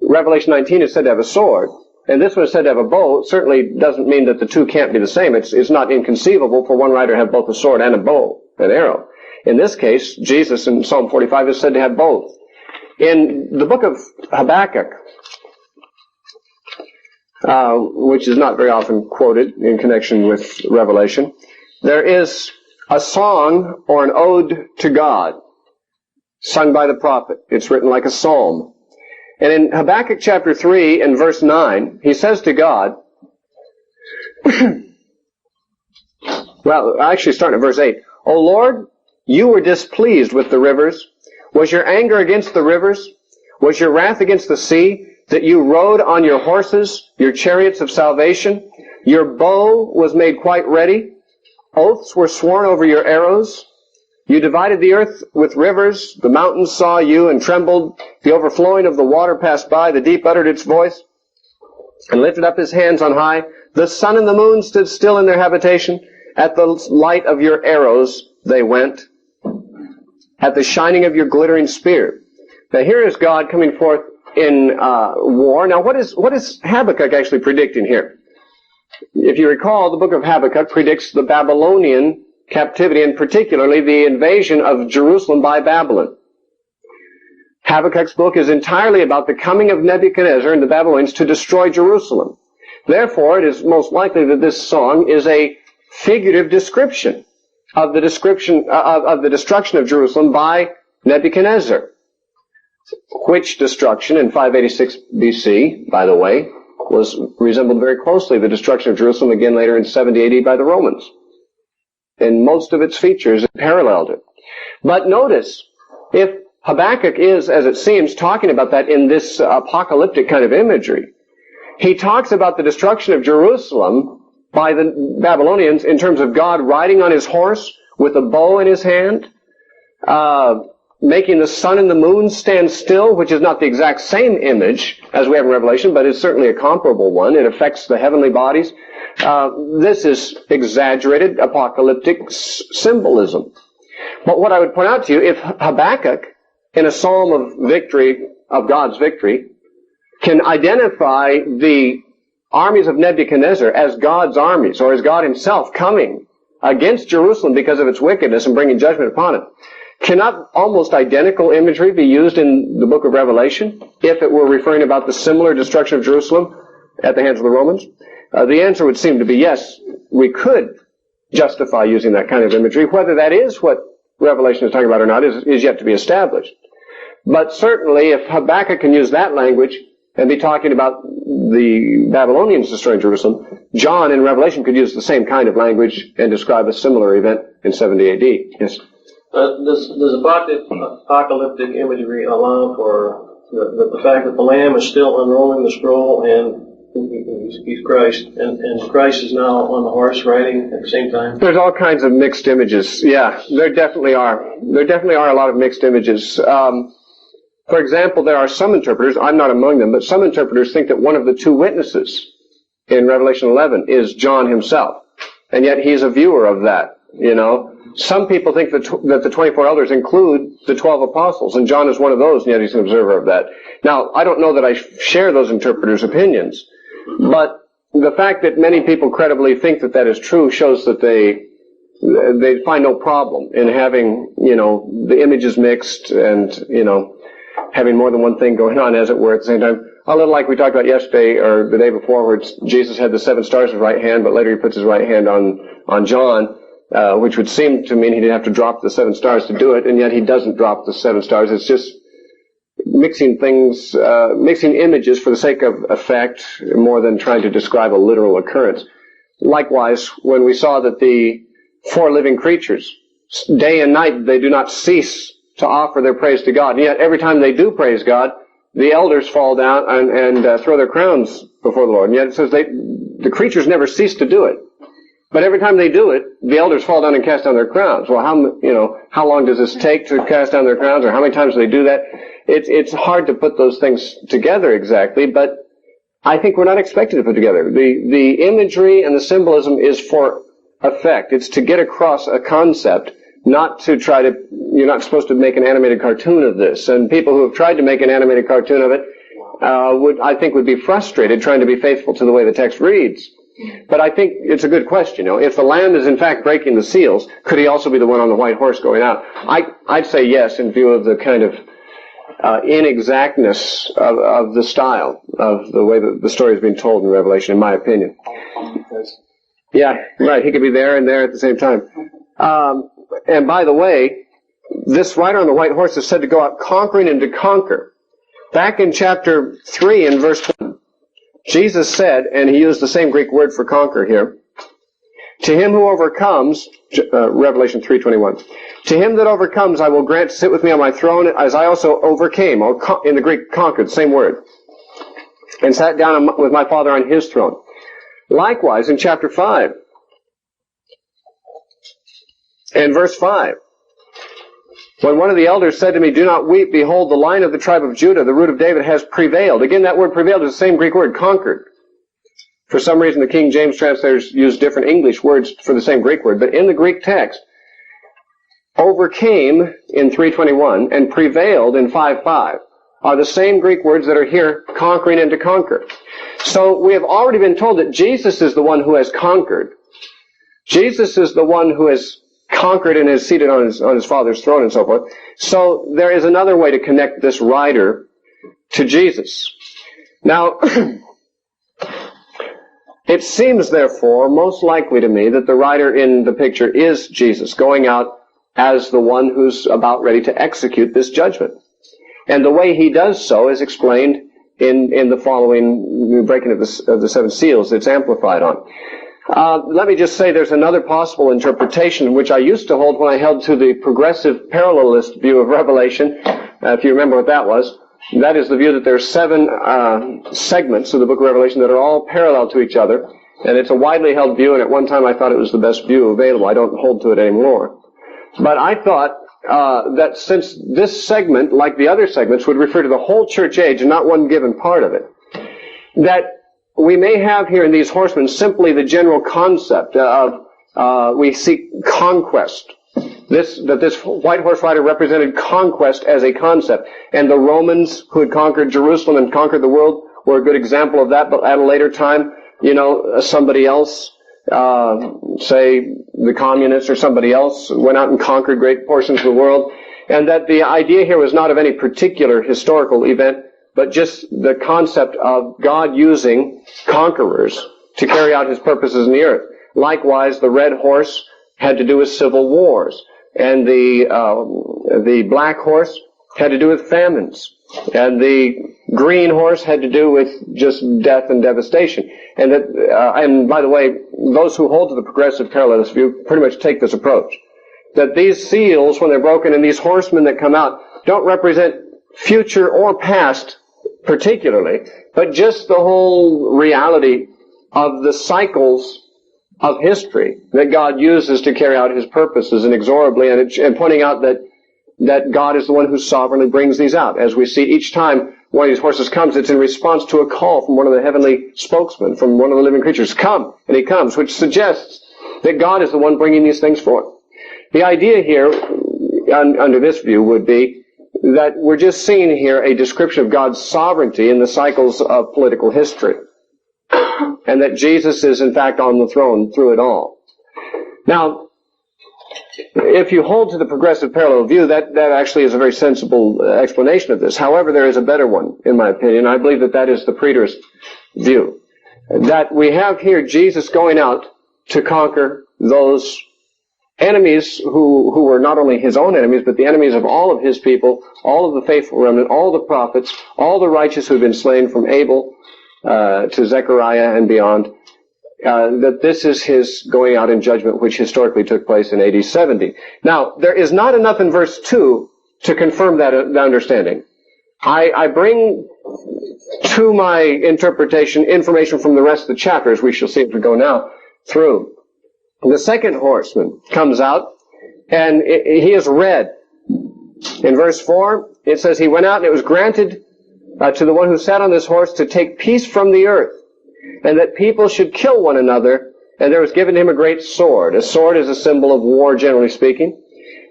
Revelation 19 is said to have a sword, and this one is said to have a bow, certainly doesn't mean that the two can't be the same. It's not inconceivable for one writer to have both a sword and a bow, an arrow. In this case, Jesus in Psalm 45 is said to have both. In the book of Habakkuk, which is not very often quoted in connection with Revelation, there is a song or an ode to God sung by the prophet. It's written like a psalm. And in Habakkuk chapter 3 and verse 9, he says to God, well, actually starting at verse 8, "O Lord, you were displeased with the rivers. Was your anger against the rivers? Was your wrath against the sea, that you rode on your horses, your chariots of salvation? Your bow was made quite ready. Oaths were sworn over your arrows. You divided the earth with rivers. The mountains saw you and trembled. The overflowing of the water passed by. The deep uttered its voice and lifted up his hands on high. The sun and the moon stood still in their habitation. At the light of your arrows they went. At the shining of your glittering spear." Now here is God coming forth in war. Now what is Habakkuk actually predicting here? If you recall, the book of Habakkuk predicts the Babylonian captivity, and particularly the invasion of Jerusalem by Babylon. Habakkuk's book is entirely about the coming of Nebuchadnezzar and the Babylonians to destroy Jerusalem. Therefore, it is most likely that this song is a figurative description of the destruction of Jerusalem by Nebuchadnezzar, which destruction in 586 BC, by the way, resembled very closely the destruction of Jerusalem again later in 70 AD by the Romans. In most of its features, it paralleled it. But notice, if Habakkuk is, as it seems, talking about that in this apocalyptic kind of imagery, he talks about the destruction of Jerusalem by the Babylonians in terms of God riding on his horse with a bow in his hand, making the sun and the moon stand still, which is not the exact same image as we have in Revelation, but is certainly a comparable one. It affects the heavenly bodies. This is exaggerated apocalyptic symbolism. But what I would point out to you, if Habakkuk, in a psalm of victory, of God's victory, can identify the armies of Nebuchadnezzar as God's armies, or as God himself coming against Jerusalem because of its wickedness and bringing judgment upon it, Cannot almost identical imagery be used in the book of Revelation if it were referring about the similar destruction of Jerusalem at the hands of the Romans? The answer would seem to be yes, we could justify using that kind of imagery. Whether that is what Revelation is talking about or not is yet to be established. But certainly if Habakkuk can use that language and be talking about the Babylonians destroying Jerusalem, John in Revelation could use the same kind of language and describe a similar event in 70 A.D. Yes? Does apocalyptic imagery allow for the fact that the Lamb is still unrolling the scroll and he's Christ, and Christ is now on the horse riding at the same time? There's all kinds of mixed images. Yeah, there definitely are. There definitely are a lot of mixed images. For example, there are some interpreters, I'm not among them, but some interpreters think that one of the two witnesses in Revelation 11 is John himself. And yet he's a viewer of that, you know. Some people think that the 24 elders include the 12 apostles, and John is one of those, and yet he's an observer of that. Now, I don't know that I share those interpreters' opinions, but the fact that many people credibly think that that is true shows that they find no problem in having, you know, the images mixed and, you know, having more than one thing going on, as it were, at the same time. A little like we talked about yesterday or the day before, where Jesus had the 7 stars in his right hand, but later he puts his right hand on John, which would seem to mean he'd have to drop the 7 stars to do it, and yet he doesn't drop the 7 stars. It's just mixing things, mixing images for the sake of effect more than trying to describe a literal occurrence. Likewise, when we saw that the 4 living creatures, day and night, they do not cease to offer their praise to God, and yet every time they do praise God, the elders fall down and throw their crowns before the Lord. And yet it says the creatures never cease to do it. But every time they do it, the elders fall down and cast down their crowns. Well, how long does this take to cast down their crowns, or how many times do they do that? It's hard to put those things together exactly, but I think we're not expected to put together. The imagery and the symbolism is for effect. It's to get across a concept, not to try to, you're not supposed to make an animated cartoon of this. And people who have tried to make an animated cartoon of it would be frustrated trying to be faithful to the way the text reads. But I think it's a good question. You know, if the Lamb is in fact breaking the seals, could he also be the one on the white horse going out? I'd say yes, in view of the kind of inexactness of the style of the way that the story is being told in Revelation, in my opinion. Yeah, right. He could be there and there at the same time. And by the way, this rider on the white horse is said to go out conquering and to conquer. Back in chapter 3 in verse 1, Jesus said, and he used the same Greek word for conquer here, to him who overcomes, Revelation 3:21, to him that overcomes I will grant to sit with me on my throne, as I also overcame, in the Greek conquered, same word, and sat down with my Father on his throne. Likewise, in chapter 5, and verse 5, when one of the elders said to me, do not weep, behold, the Lion of the tribe of Judah, the root of David, has prevailed. Again, that word prevailed is the same Greek word, conquered. For some reason, the King James translators use different English words for the same Greek word. But in the Greek text, overcame in 3:21 and prevailed in 5:5 are the same Greek words that are here, conquering and to conquer. So we have already been told that Jesus is the one who has conquered. Jesus is the one who has conquered and is seated on his Father's throne and so forth. So there is another way to connect this rider to Jesus. Now, it seems, therefore, most likely to me that the rider in the picture is Jesus, going out as the one who's about ready to execute this judgment. And the way he does so is explained in the following breaking of the 7 seals. It's amplified on. Let me just say there's another possible interpretation which I used to hold when I held to the progressive parallelist view of Revelation, if you remember what that was. That is the view that there are 7 segments of the book of Revelation that are all parallel to each other, and it's a widely held view, and at one time I thought it was the best view available. I don't hold to it anymore. But I thought that since this segment, like the other segments, would refer to the whole church age and not one given part of it, that we may have here in these horsemen simply the general concept of we seek conquest. That this white horse rider represented conquest as a concept. And the Romans who had conquered Jerusalem and conquered the world were a good example of that, but at a later time, somebody else, say the communists or somebody else, went out and conquered great portions of the world. and that the idea here was not of any particular historical event, but just the concept of God using conquerors to carry out his purposes in the earth. Likewise, the red horse had to do with civil wars, and the black horse had to do with famines, and the green horse had to do with just death and devastation. And that, and by the way, those who hold to the progressive parallelist view pretty much take this approach, that these seals, when they're broken, and these horsemen that come out, don't represent future or past particularly, but just the whole reality of the cycles of history that God uses to carry out his purposes inexorably, and pointing out that God is the one who sovereignly brings these out. As we see each time one of these horses comes, it's in response to a call from one of the heavenly spokesmen, from one of the living creatures. Come, and he comes, which suggests that God is the one bringing these things forth. The idea here, under this view, would be that we're just seeing here a description of God's sovereignty in the cycles of political history, and that Jesus is in fact on the throne through it all. Now, if you hold to the progressive parallel view, that actually is a very sensible explanation of this. However, there is a better one, in my opinion. I believe that is the preterist view. That we have here Jesus going out to conquer those enemies who were not only his own enemies, but the enemies of all of his people, all of the faithful remnant, all the prophets, all the righteous who have been slain from Abel to Zechariah and beyond. That this is his going out in judgment, which historically took place in AD 70. Now, there is not enough in verse 2 to confirm that understanding. I bring to my interpretation information from the rest of the chapter, as we shall see as we go now through. The second horseman comes out, and he is red. In verse 4, it says, he went out, and it was granted to the one who sat on this horse to take peace from the earth, and that people should kill one another, and there was given him a great sword. A sword is a symbol of war, generally speaking.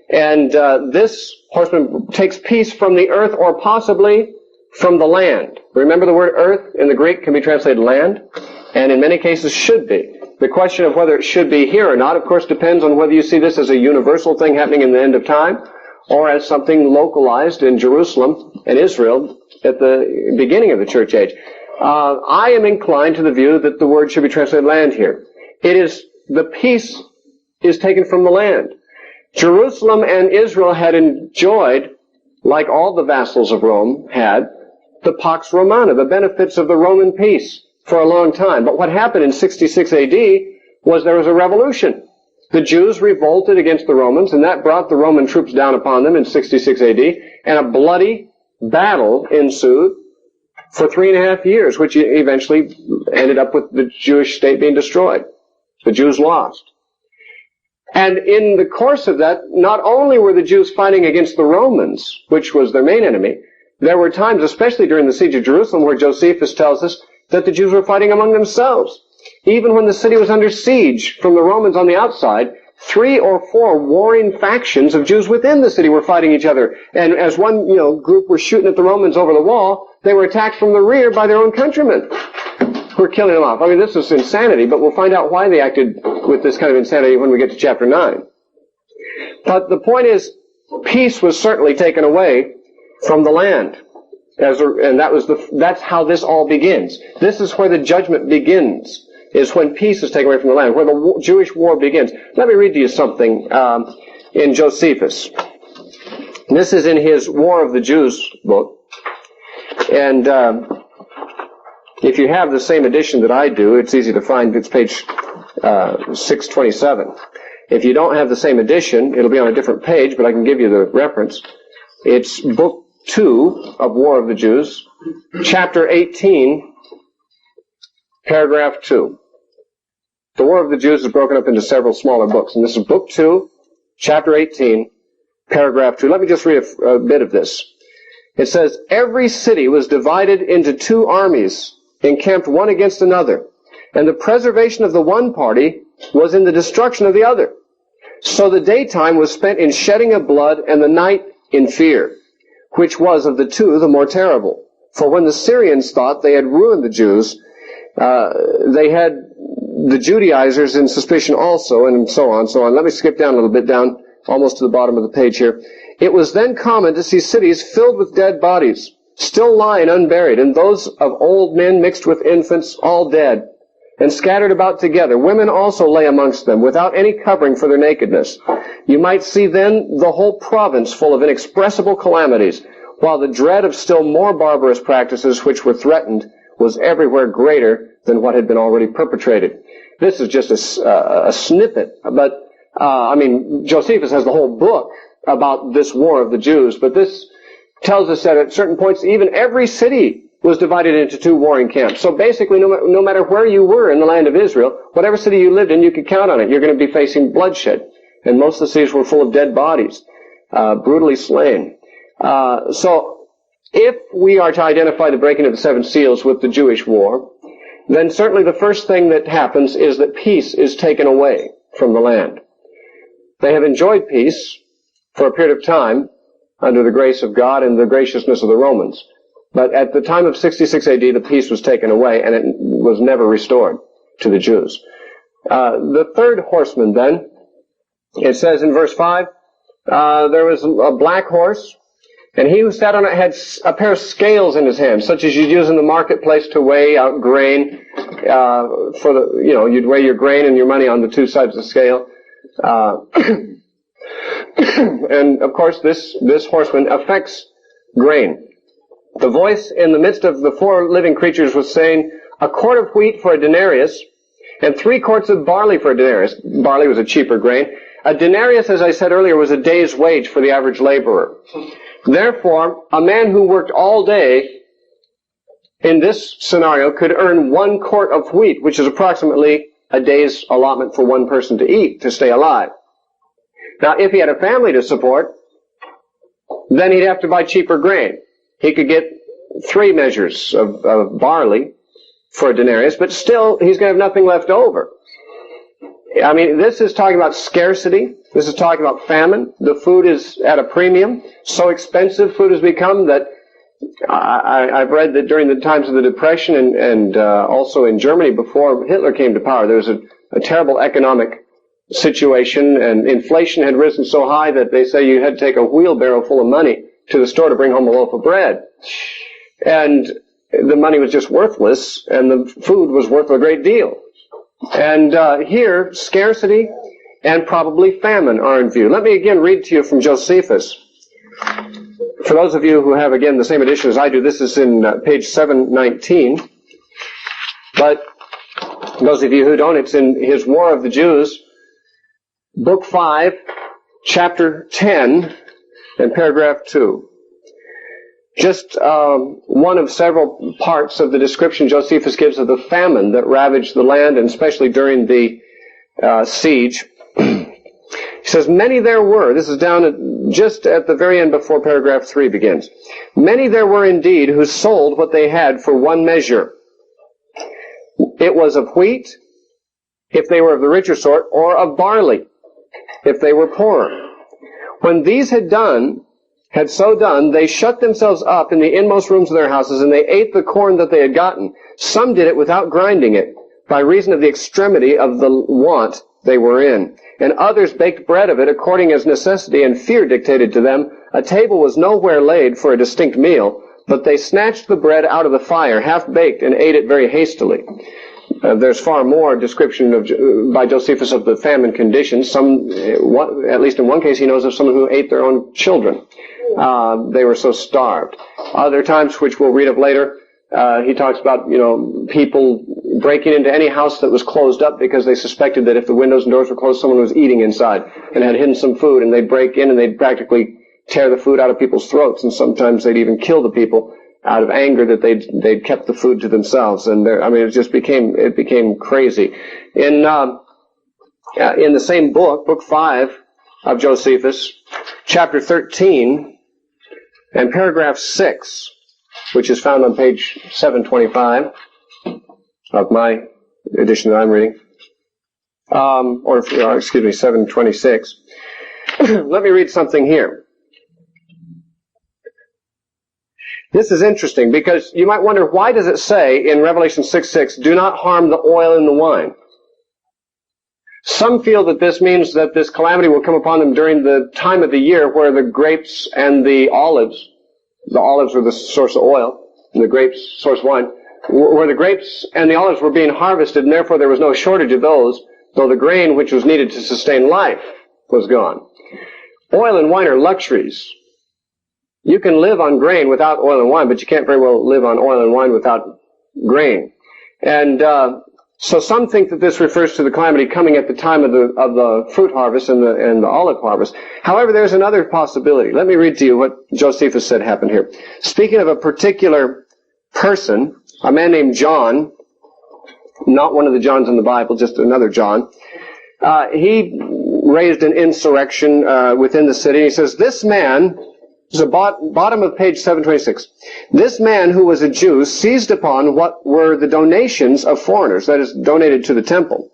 And this horseman takes peace from the earth, or possibly from the land. Remember, the word earth in the Greek can be translated land, and in many cases should be. The question of whether it should be here or not, of course, depends on whether you see this as a universal thing happening in the end of time, or as something localized in Jerusalem and Israel at the beginning of the church age. I am inclined to the view that the word should be translated land here. It is, the peace is taken from the land. Jerusalem and Israel had enjoyed, like all the vassals of Rome had, the Pax Romana, the benefits of the Roman peace for a long time. But what happened in 66 AD was there was a revolution. The Jews revolted against the Romans, and that brought the Roman troops down upon them in 66 AD, and a bloody battle ensued for 3.5 years, which eventually ended up with the Jewish state being destroyed. The Jews lost. And in the course of that, not only were the Jews fighting against the Romans, which was their main enemy, there were times, especially during the siege of Jerusalem, where Josephus tells us that the Jews were fighting among themselves. Even when the city was under siege from the Romans on the outside, 3 or 4 warring factions of Jews within the city were fighting each other. And as one, group were shooting at the Romans over the wall, they were attacked from the rear by their own countrymen who were killing them off. I mean, this was insanity, but we'll find out why they acted with this kind of insanity when we get to chapter 9. But the point is, peace was certainly taken away from the land. And that's how this all begins. This is where the judgment begins, is when peace is taken away from the land, where the Jewish war begins. Let me read to you something in Josephus. This is in his War of the Jews book. And if you have the same edition that I do, it's easy to find. It's page 627. If you don't have the same edition, it'll be on a different page, but I can give you the reference. It's book 2 of War of the Jews, chapter 18, paragraph 2. The War of the Jews is broken up into several smaller books, and this is book 2, chapter 18, paragraph 2. Let me just read a bit of this. It says, every city was divided into 2 armies, encamped one against another, and the preservation of the one party was in the destruction of the other. So the daytime was spent in shedding of blood, and the night in fear, which was of the 2 the more terrible. For when the Syrians thought they had ruined the Jews, they had the Judaizers in suspicion also, and so on, so on. Let me skip down a little bit down almost to the bottom of the page here. It was then common to see cities filled with dead bodies, still lying unburied, and those of old men mixed with infants, all dead, and scattered about together. Women also lay amongst them, without any covering for their nakedness. You might see then the whole province full of inexpressible calamities, while the dread of still more barbarous practices which were threatened was everywhere greater than what had been already perpetrated. This is just a snippet, but, Josephus has the whole book about this war of the Jews, but this tells us that at certain points, even every city was divided into two warring camps. So basically, no matter where you were in the land of Israel, whatever city you lived in, you could count on it. You're going to be facing bloodshed. And most of the cities were full of dead bodies, brutally slain. So if we are to identify the breaking of the seven seals with the Jewish war, then certainly the first thing that happens is that peace is taken away from the land. They have enjoyed peace for a period of time under the grace of God and the graciousness of the Romans. But at the time of 66 AD, the peace was taken away, and it was never restored to the Jews. The third horseman, then, it says in verse 5, there was a black horse, and he who sat on it had a pair of scales in his hand, such as you'd use in the marketplace to weigh out grain. You'd weigh your grain and your money on the two sides of the scale. And of course, this horseman affects grain. The voice in the midst of the four living creatures was saying, a quart of wheat for a denarius, and 3 quarts of barley for a denarius. Barley was a cheaper grain. A denarius, as I said earlier, was a day's wage for the average laborer. Therefore, a man who worked all day in this scenario could earn 1 quart of wheat, which is approximately a day's allotment for one person to eat, to stay alive. Now, if he had a family to support, then he'd have to buy cheaper grain. He could get 3 measures of barley for a denarius, but still, he's going to have nothing left over. I mean, this is talking about scarcity. This is talking about famine. The food is at a premium. So expensive food has become that I've read that during the times of the Depression and also in Germany before Hitler came to power, there was a terrible economic situation, and inflation had risen so high that they say you had to take a wheelbarrow full of money to the store to bring home a loaf of bread. And the money was just worthless, and the food was worth a great deal. And here, scarcity and probably famine are in view. Let me again read to you from Josephus. For those of you who have, again, the same edition as I do, this is in page 719. But those of you who don't, it's in his War of the Jews, Book 5, Chapter 10, and paragraph 2. Just one of several parts of the description Josephus gives of the famine that ravaged the land, and especially during the siege. He says, many there were, this is down just at the very end before paragraph 3 begins. Many there were indeed who sold what they had for 1 measure. It was of wheat, if they were of the richer sort, or of barley, if they were poorer. When these had so done, they shut themselves up in the inmost rooms of their houses, and they ate the corn that they had gotten. Some did it without grinding it, by reason of the extremity of the want they were in. And others baked bread of it according as necessity and fear dictated to them. A table was nowhere laid for a distinct meal, but they snatched the bread out of the fire, half-baked, and ate it very hastily. There's far more description by Josephus of the famine conditions. At least in one case, he knows of someone who ate their own children. They were so starved. Other times, which we'll read of later, he talks about, people breaking into any house that was closed up because they suspected that if the windows and doors were closed, someone was eating inside and had hidden some food, and they'd break in and they'd practically tear the food out of people's throats, and sometimes they'd even kill the people out of anger that they'd kept the food to themselves. And it became crazy. In the same book, Book 5 of Josephus, Chapter 13, and paragraph 6, which is found on page 725 of my edition that I'm reading, 726. Let me read something here. This is interesting because you might wonder, why does it say in Revelation 6:6, do not harm the oil and the wine? Some feel that this means that this calamity will come upon them during the time of the year where the grapes and the olives were the source of oil, and the grapes source of wine, where the grapes and the olives were being harvested, and therefore there was no shortage of those, though the grain which was needed to sustain life was gone. Oil and wine are luxuries. You can live on grain without oil and wine, but you can't very well live on oil and wine without grain. And so some think that this refers to the calamity coming at the time of the fruit harvest and the olive harvest. However, there's another possibility. Let me read to you what Josephus said happened here. Speaking of a particular person, a man named John, not one of the Johns in the Bible, just another John, he raised an insurrection within the city. He says, this man, this is the bottom of page 726, this man who was a Jew seized upon what were the donations of foreigners, that is, donated to the temple,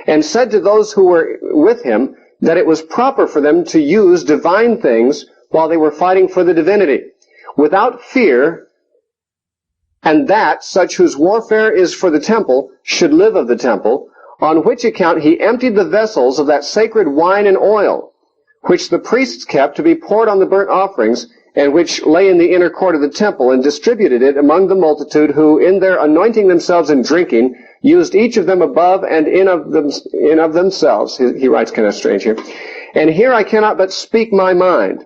and said to those who were with him that it was proper for them to use divine things while they were fighting for the divinity, without fear, and that such whose warfare is for the temple should live of the temple, on which account he emptied the vessels of that sacred wine and oil, which the priests kept to be poured on the burnt offerings, and which lay in the inner court of the temple, and distributed it among the multitude, who, in their anointing themselves and drinking, used each of them above and in of themselves. He writes kind of strange here. And here I cannot but speak my mind,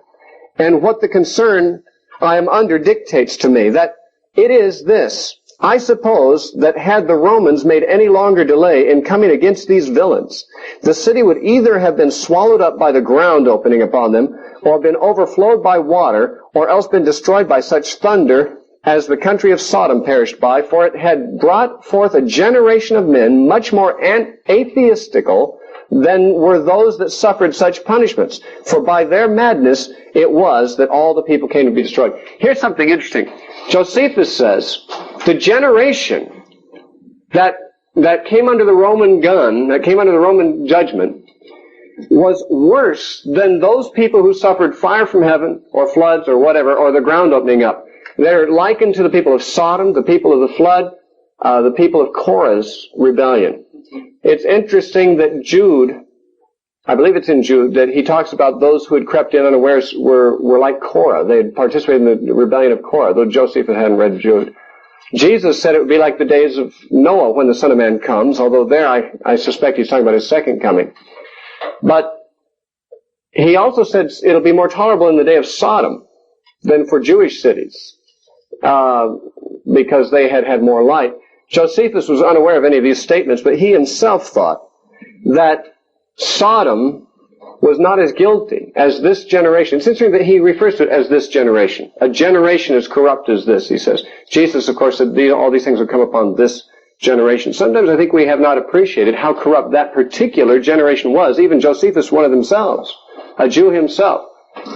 and what the concern I am under dictates to me, that it is this. I suppose that had the Romans made any longer delay in coming against these villains, the city would either have been swallowed up by the ground opening upon them, or been overflowed by water, or else been destroyed by such thunder as the country of Sodom perished by, for it had brought forth a generation of men much more atheistical than were those that suffered such punishments. For by their madness it was that all the people came to be destroyed. Here's something interesting. Josephus says, the generation that came under the Roman gun, that came under the Roman judgment, was worse than those people who suffered fire from heaven, or floods, or whatever, or the ground opening up. They're likened to the people of Sodom, the people of the flood, the people of Korah's rebellion. It's interesting that Jude, I believe it's in Jude, that he talks about those who had crept in unawares were like Korah. They had participated in the rebellion of Korah, though Josephus hadn't read Jude. Jesus said it would be like the days of Noah when the Son of Man comes, although there I suspect he's talking about his second coming. But he also said it'll be more tolerable in the day of Sodom than for Jewish cities, because they had more light. Josephus was unaware of any of these statements, but he himself thought that Sodom was not as guilty as this generation. It's interesting that he refers to it as this generation. A generation as corrupt as this, he says. Jesus, of course, said all these things would come upon this generation. Sometimes I think we have not appreciated how corrupt that particular generation was. Even Josephus, one of themselves, a Jew himself,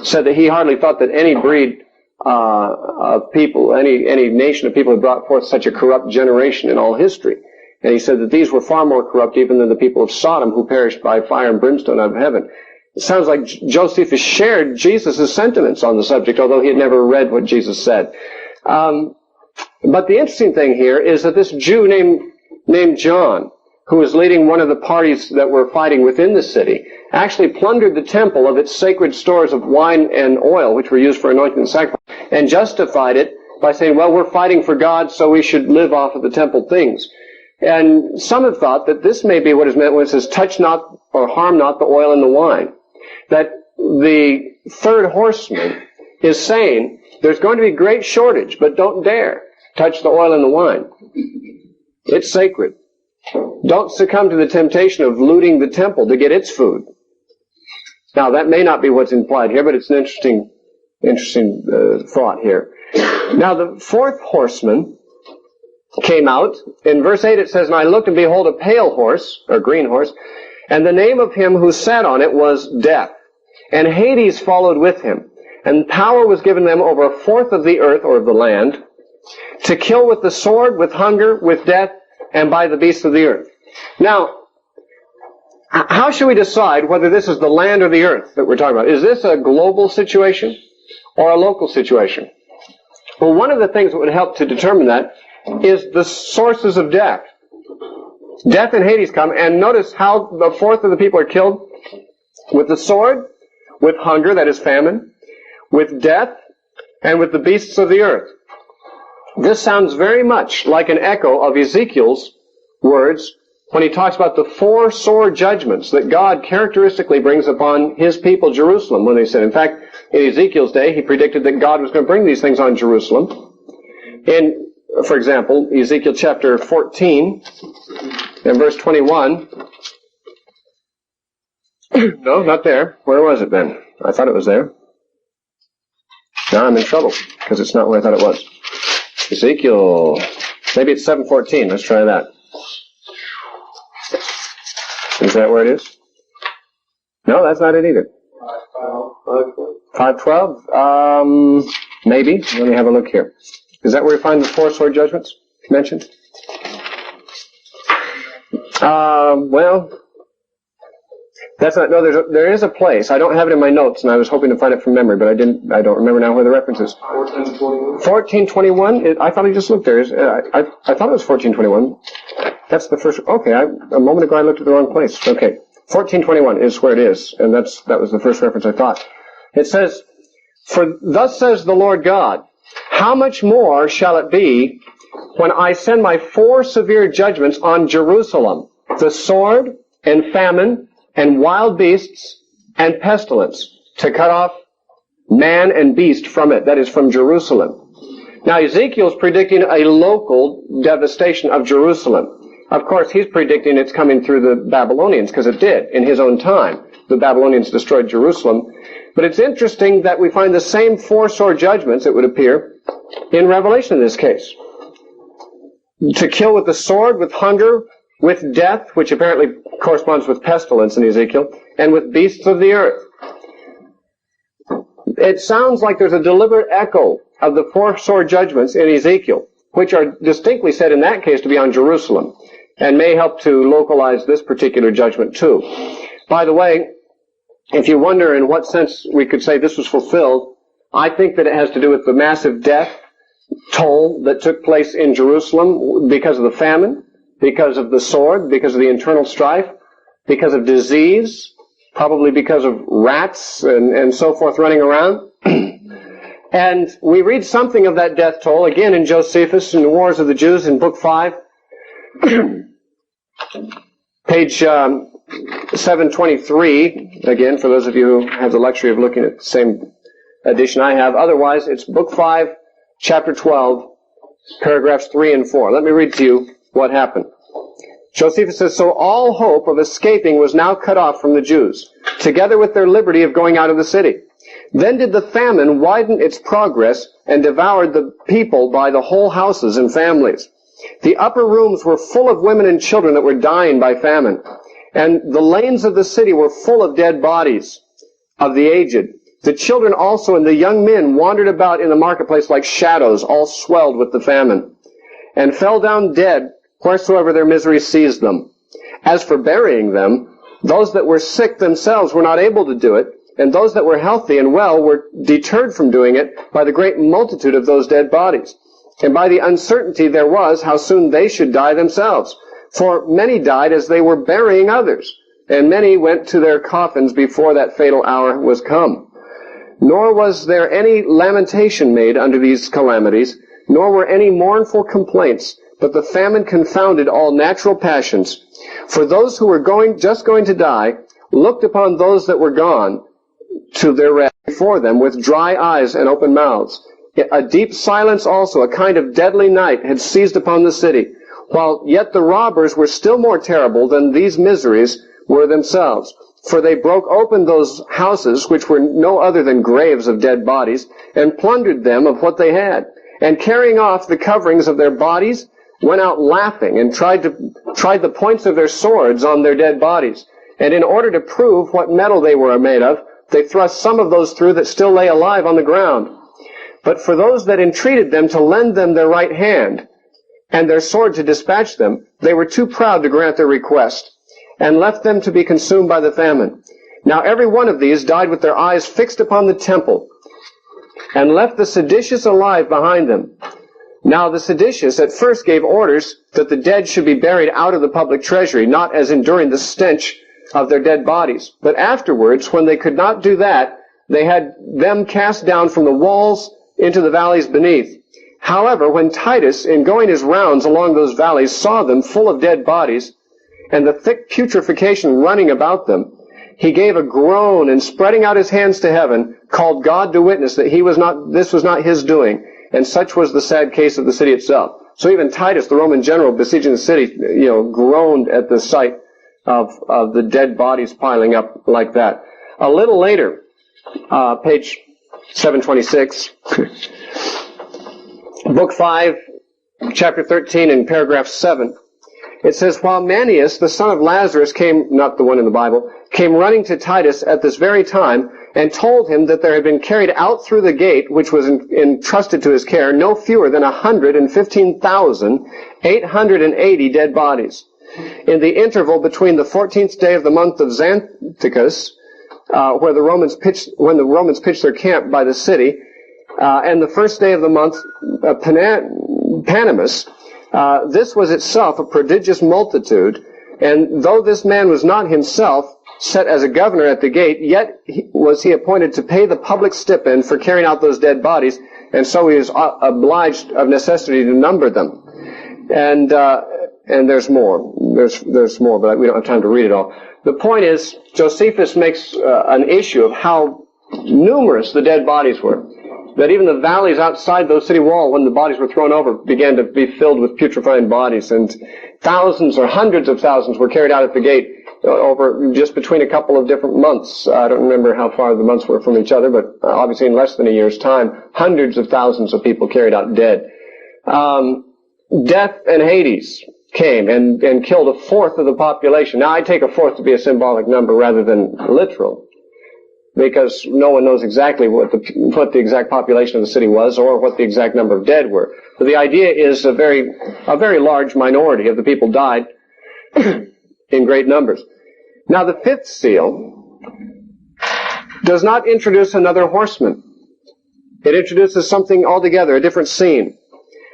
said that he hardly thought that any breed of people, any nation of people had brought forth such a corrupt generation in all history. And he said that these were far more corrupt even than the people of Sodom who perished by fire and brimstone out of heaven. It sounds like Josephus shared Jesus' sentiments on the subject, although he had never read what Jesus said. But the interesting thing here is that this Jew named John, who was leading one of the parties that were fighting within the city, actually plundered the temple of its sacred stores of wine and oil, which were used for anointing and sacrifice, and justified it by saying, well, we're fighting for God, so we should live off of the temple things. And some have thought that this may be what is meant when it says, touch not or harm not the oil and the wine. That the third horseman is saying, there's going to be great shortage, but don't dare touch the oil and the wine. It's sacred. Don't succumb to the temptation of looting the temple to get its food. Now, that may not be what's implied here, but it's an interesting thought here. Now, the fourth horseman came out. In verse 8 it says, and I looked and behold a pale horse, or green horse, and the name of him who sat on it was Death. And Hades followed with him. And power was given them over a fourth of the earth, or of the land, to kill with the sword, with hunger, with death, and by the beasts of the earth. Now, how should we decide whether this is the land or the earth that we're talking about? Is this a global situation or a local situation? Well, one of the things that would help to determine that is the sources of death. Death and Hades come, and notice how the fourth of the people are killed. With the sword, with hunger, that is famine, with death, and with the beasts of the earth. This sounds very much like an echo of Ezekiel's words when he talks about the four sore judgments that God characteristically brings upon his people Jerusalem when they sin. In fact, in Ezekiel's day, he predicted that God was going to bring these things on Jerusalem. In, for example, Ezekiel chapter 14 and verse 21. No, not there. Where was it then? I thought it was there. Now I'm in trouble because it's not where I thought it was. Ezekiel, maybe it's 7:14. Let's try that. Is that where it is? No, that's not it either. 5:12. Maybe. Let me have a look here. Is that where we find the four sword judgments mentioned? Well, that's not. No, there is a place. I don't have it in my notes, and I was hoping to find it from memory, but I didn't. I don't remember now where the reference is. 14:21. I thought I just looked there. I thought it was 14:21. That's the first. Okay, a moment ago I looked at the wrong place. Okay, 14:21 is where it is, and that was the first reference I thought. It says, "For thus says the Lord God, how much more shall it be when I send my four severe judgments on Jerusalem, the sword and famine and wild beasts and pestilence, to cut off man and beast from it," that is, from Jerusalem. Now Ezekiel's predicting a local devastation of Jerusalem. Of course, he's predicting it's coming through the Babylonians, because it did in his own time. The Babylonians destroyed Jerusalem. But it's interesting that we find the same four sore judgments, it would appear, in Revelation in this case. To kill with the sword, with hunger, with death, which apparently corresponds with pestilence in Ezekiel, and with beasts of the earth. It sounds like there's a deliberate echo of the four sore judgments in Ezekiel, which are distinctly said in that case to be on Jerusalem, and may help to localize this particular judgment too. By the way, if you wonder in what sense we could say this was fulfilled, I think that it has to do with the massive death toll that took place in Jerusalem because of the famine, because of the sword, because of the internal strife, because of disease, probably because of rats and so forth running around. And we read something of that death toll again in Josephus and the Wars of the Jews in Book 5, page 723, again, for those of you who have the luxury of looking at the same edition I have. Otherwise, it's Book 5, chapter 12, paragraphs 3 and 4. Let me read to you what happened. Josephus says, "So all hope of escaping was now cut off from the Jews, together with their liberty of going out of the city. Then did the famine widen its progress and devoured the people by the whole houses and families. The upper rooms were full of women and children that were dying by famine, and the lanes of the city were full of dead bodies of the aged. The children also and the young men wandered about in the marketplace like shadows, all swelled with the famine, and fell down dead wheresoever their misery seized them. As for burying them, those that were sick themselves were not able to do it, and those that were healthy and well were deterred from doing it by the great multitude of those dead bodies, and by the uncertainty there was how soon they should die themselves. For many died as they were burying others, and many went to their coffins before that fatal hour was come. Nor was there any lamentation made under these calamities, nor were any mournful complaints, but the famine confounded all natural passions. For those who were just going to die looked upon those that were gone to their rest before them with dry eyes and open mouths. A deep silence also, a kind of deadly night, had seized upon the city, while yet the robbers were still more terrible than these miseries were themselves. For they broke open those houses, which were no other than graves of dead bodies, and plundered them of what they had. And carrying off the coverings of their bodies, went out laughing, and tried the points of their swords on their dead bodies. And in order to prove what metal they were made of, they thrust some of those through that still lay alive on the ground. But for those that entreated them to lend them their right hand, and their sword to dispatch them, they were too proud to grant their request, and left them to be consumed by the famine. Now every one of these died with their eyes fixed upon the temple, and left the seditious alive behind them. Now the seditious at first gave orders that the dead should be buried out of the public treasury, not as enduring the stench of their dead bodies. But afterwards, when they could not do that, they had them cast down from the walls into the valleys beneath. However, when Titus, in going his rounds along those valleys, saw them full of dead bodies, and the thick putrefaction running about them, he gave a groan, and spreading out his hands to heaven, called God to witness that this was not his doing. And such was the sad case of the city itself. So even Titus, the Roman general besieging the city, groaned at the sight of the dead bodies piling up like that. A little later, page 726, book 5, chapter 13, in paragraph 7, it says, while Manius, the son of Lazarus, came, not the one in the Bible, came running to Titus at this very time, and told him that there had been carried out through the gate, which was entrusted to his care, no fewer than 115,880 dead bodies. In the interval between the 14th day of the month of Xanthicus, when the Romans pitched their camp by the city, and the first day of the month Panemus, this was itself a prodigious multitude, and though this man was not himself set as a governor at the gate, yet was he appointed to pay the public stipend for carrying out those dead bodies, and so he was obliged of necessity to number them. And there's more. There's more, but we don't have time to read it all. The point is, Josephus makes an issue of how numerous the dead bodies were. That even the valleys outside those city walls, when the bodies were thrown over, began to be filled with putrefying bodies, and thousands or hundreds of thousands were carried out at the gate over just between a couple of different months. I don't remember how far the months were from each other, but obviously in less than a year's time, hundreds of thousands of people carried out dead. Death and Hades came and killed a fourth of the population. Now I take a fourth to be a symbolic number rather than literal, because no one knows exactly what the exact population of the city was or what the exact number of dead were. But the idea is a very large minority of the people died in great numbers. Now the fifth seal does not introduce another horseman. It introduces something altogether, a different scene.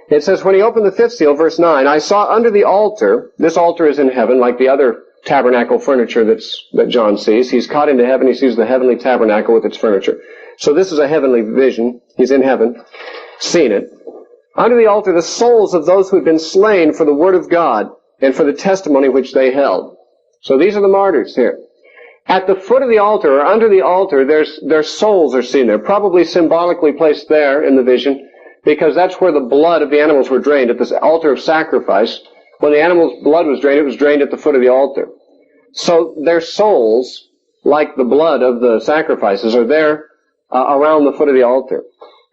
It says, when he opened the fifth seal, verse 9, I saw under the altar, this altar is in heaven, like the other tabernacle furniture that John sees. He's caught into heaven, he sees the heavenly tabernacle with its furniture. So this is a heavenly vision. He's in heaven, seen it. Under the altar, the souls of those who had been slain for the word of God and for the testimony which they held. So these are the martyrs here. At the foot of the altar, or under the altar, their souls are seen there, probably symbolically placed there in the vision, because that's where the blood of the animals were drained, at this altar of sacrifice. When the animal's blood was drained, it was drained at the foot of the altar. So their souls, like the blood of the sacrifices, are there around the foot of the altar.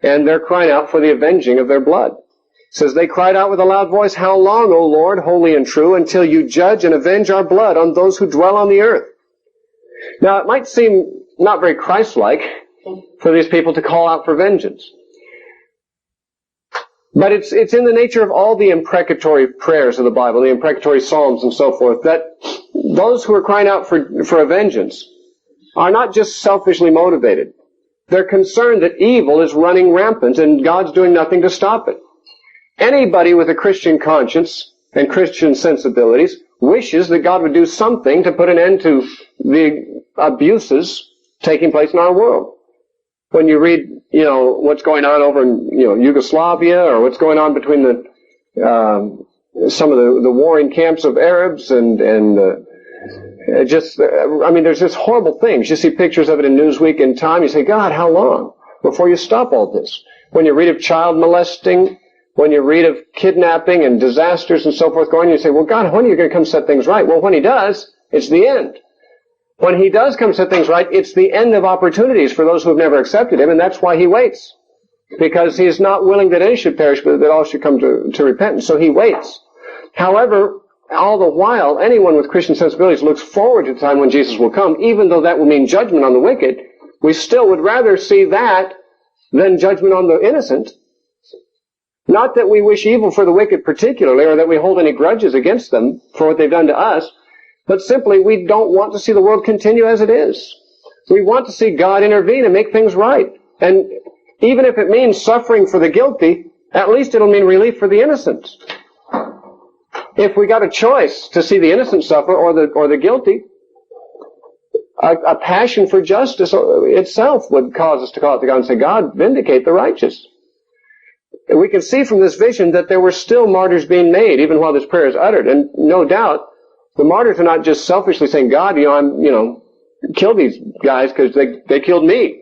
And they're crying out for the avenging of their blood. It says, they cried out with a loud voice, how long, O Lord, holy and true, until you judge and avenge our blood on those who dwell on the earth? Now, it might seem not very Christ-like for these people to call out for vengeance. But it's in the nature of all the imprecatory prayers of the Bible, the imprecatory psalms and so forth, that those who are crying out for a vengeance are not just selfishly motivated. They're concerned that evil is running rampant and God's doing nothing to stop it. Anybody with a Christian conscience and Christian sensibilities wishes that God would do something to put an end to the abuses taking place in our world. When you read, what's going on over in, Yugoslavia, or what's going on between some of the warring camps of Arabs there's just horrible things. You see pictures of it in Newsweek and Time. You say, God, how long before you stop all this? When you read of child molesting, when you read of kidnapping and disasters and so forth going, you say, well, God, when are you going to come set things right? Well, when He does, it's the end. When He does come set things right, it's the end of opportunities for those who have never accepted Him, and that's why He waits. Because He is not willing that any should perish, but that all should come to repentance. So He waits. However, all the while, anyone with Christian sensibilities looks forward to the time when Jesus will come, even though that will mean judgment on the wicked. We still would rather see that than judgment on the innocent. Not that we wish evil for the wicked particularly, or that we hold any grudges against them for what they've done to us, but simply we don't want to see the world continue as it is. We want to see God intervene and make things right. And even if it means suffering for the guilty At least it'll mean relief for the innocent. If we got a choice to see the innocent suffer or the guilty, a passion for justice itself would cause us to call out to God and say, God, vindicate the righteous. We can see from this vision that there were still martyrs being made even while this prayer is uttered. And no doubt, the martyrs are not just selfishly saying, God, kill these guys because they killed me.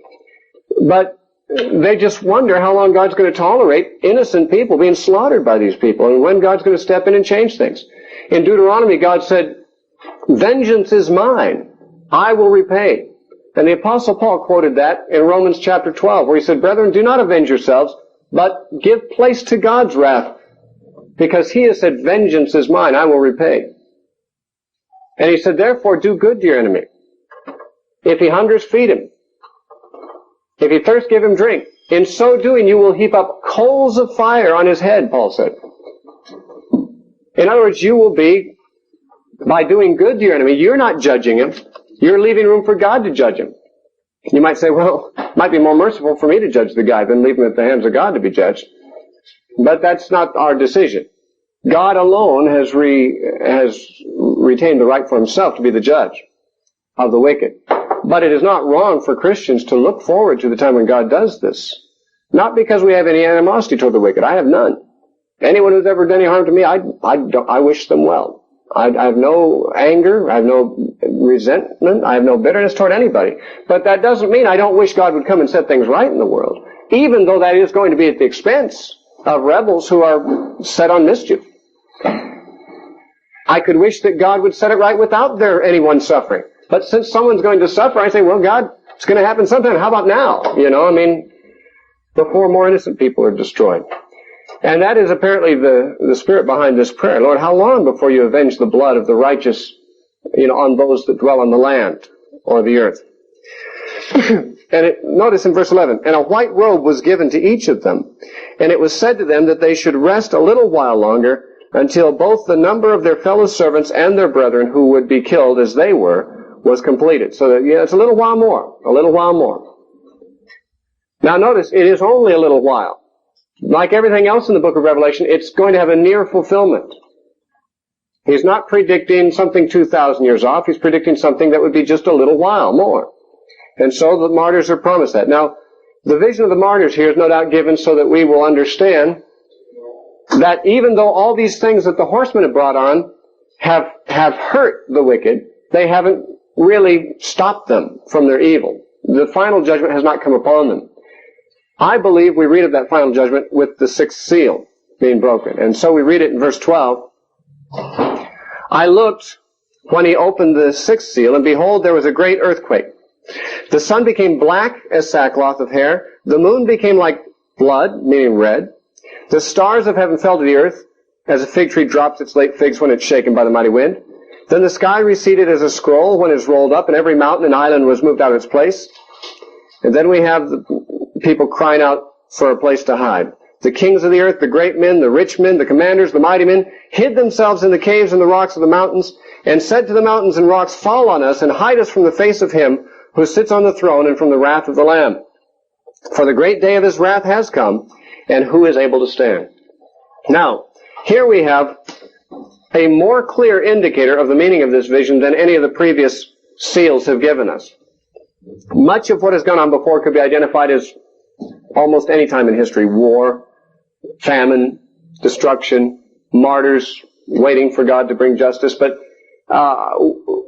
But they just wonder how long God's going to tolerate innocent people being slaughtered by these people and when God's going to step in and change things. In Deuteronomy, God said, vengeance is mine. I will repay. And the Apostle Paul quoted that in Romans chapter 12, where he said, brethren, do not avenge yourselves, but give place to God's wrath, because he has said, vengeance is mine, I will repay. And he said, therefore, do good to your enemy. If he hungers, feed him. If he thirsts, give him drink. In so doing, you will heap up coals of fire on his head, Paul said. In other words, you will be, by doing good to your enemy, you're not judging him. You're leaving room for God to judge him. You might say, well, it might be more merciful for me to judge the guy than leave him at the hands of God to be judged. But that's not our decision. God alone has retained the right for himself to be the judge of the wicked. But it is not wrong for Christians to look forward to the time when God does this. Not because we have any animosity toward the wicked. I have none. Anyone who's ever done any harm to me, I wish them well. I have no anger, I have no resentment, I have no bitterness toward anybody. But that doesn't mean I don't wish God would come and set things right in the world, even though that is going to be at the expense of rebels who are set on mischief. I could wish that God would set it right without anyone suffering. But since someone's going to suffer, I say, well, God, it's going to happen sometime. How about now? Before more innocent people are destroyed. And that is apparently the spirit behind this prayer. Lord, how long before you avenge the blood of the righteous, on those that dwell on the land or the earth? And notice in verse 11, and a white robe was given to each of them, and it was said to them that they should rest a little while longer until both the number of their fellow servants and their brethren who would be killed as they were was completed. So that, it's a little while more. Now notice, it is only a little while. Like everything else in the book of Revelation, it's going to have a near fulfillment. He's not predicting something 2,000 years off. He's predicting something that would be just a little while more. And so the martyrs are promised that. Now, the vision of the martyrs here is no doubt given so that we will understand that even though all these things that the horsemen have brought on have hurt the wicked, they haven't really stopped them from their evil. The final judgment has not come upon them. I believe we read of that final judgment with the sixth seal being broken. And so we read it in verse 12. I looked when he opened the sixth seal, and behold, there was a great earthquake. The sun became black as sackcloth of hair. The moon became like blood, meaning red. The stars of heaven fell to the earth, as a fig tree drops its late figs when it's shaken by the mighty wind. Then the sky receded as a scroll when it is rolled up, and every mountain and island was moved out of its place. And then we have the people crying out for a place to hide. The kings of the earth, the great men, the rich men, the commanders, the mighty men, hid themselves in the caves and the rocks of the mountains, and said to the mountains and rocks, fall on us, and hide us from the face of him who sits on the throne and from the wrath of the Lamb. For the great day of his wrath has come, and who is able to stand? Now, here we have a more clear indicator of the meaning of this vision than any of the previous seals have given us. Much of what has gone on before could be identified as almost any time in history: war, famine, destruction, martyrs waiting for God to bring justice. But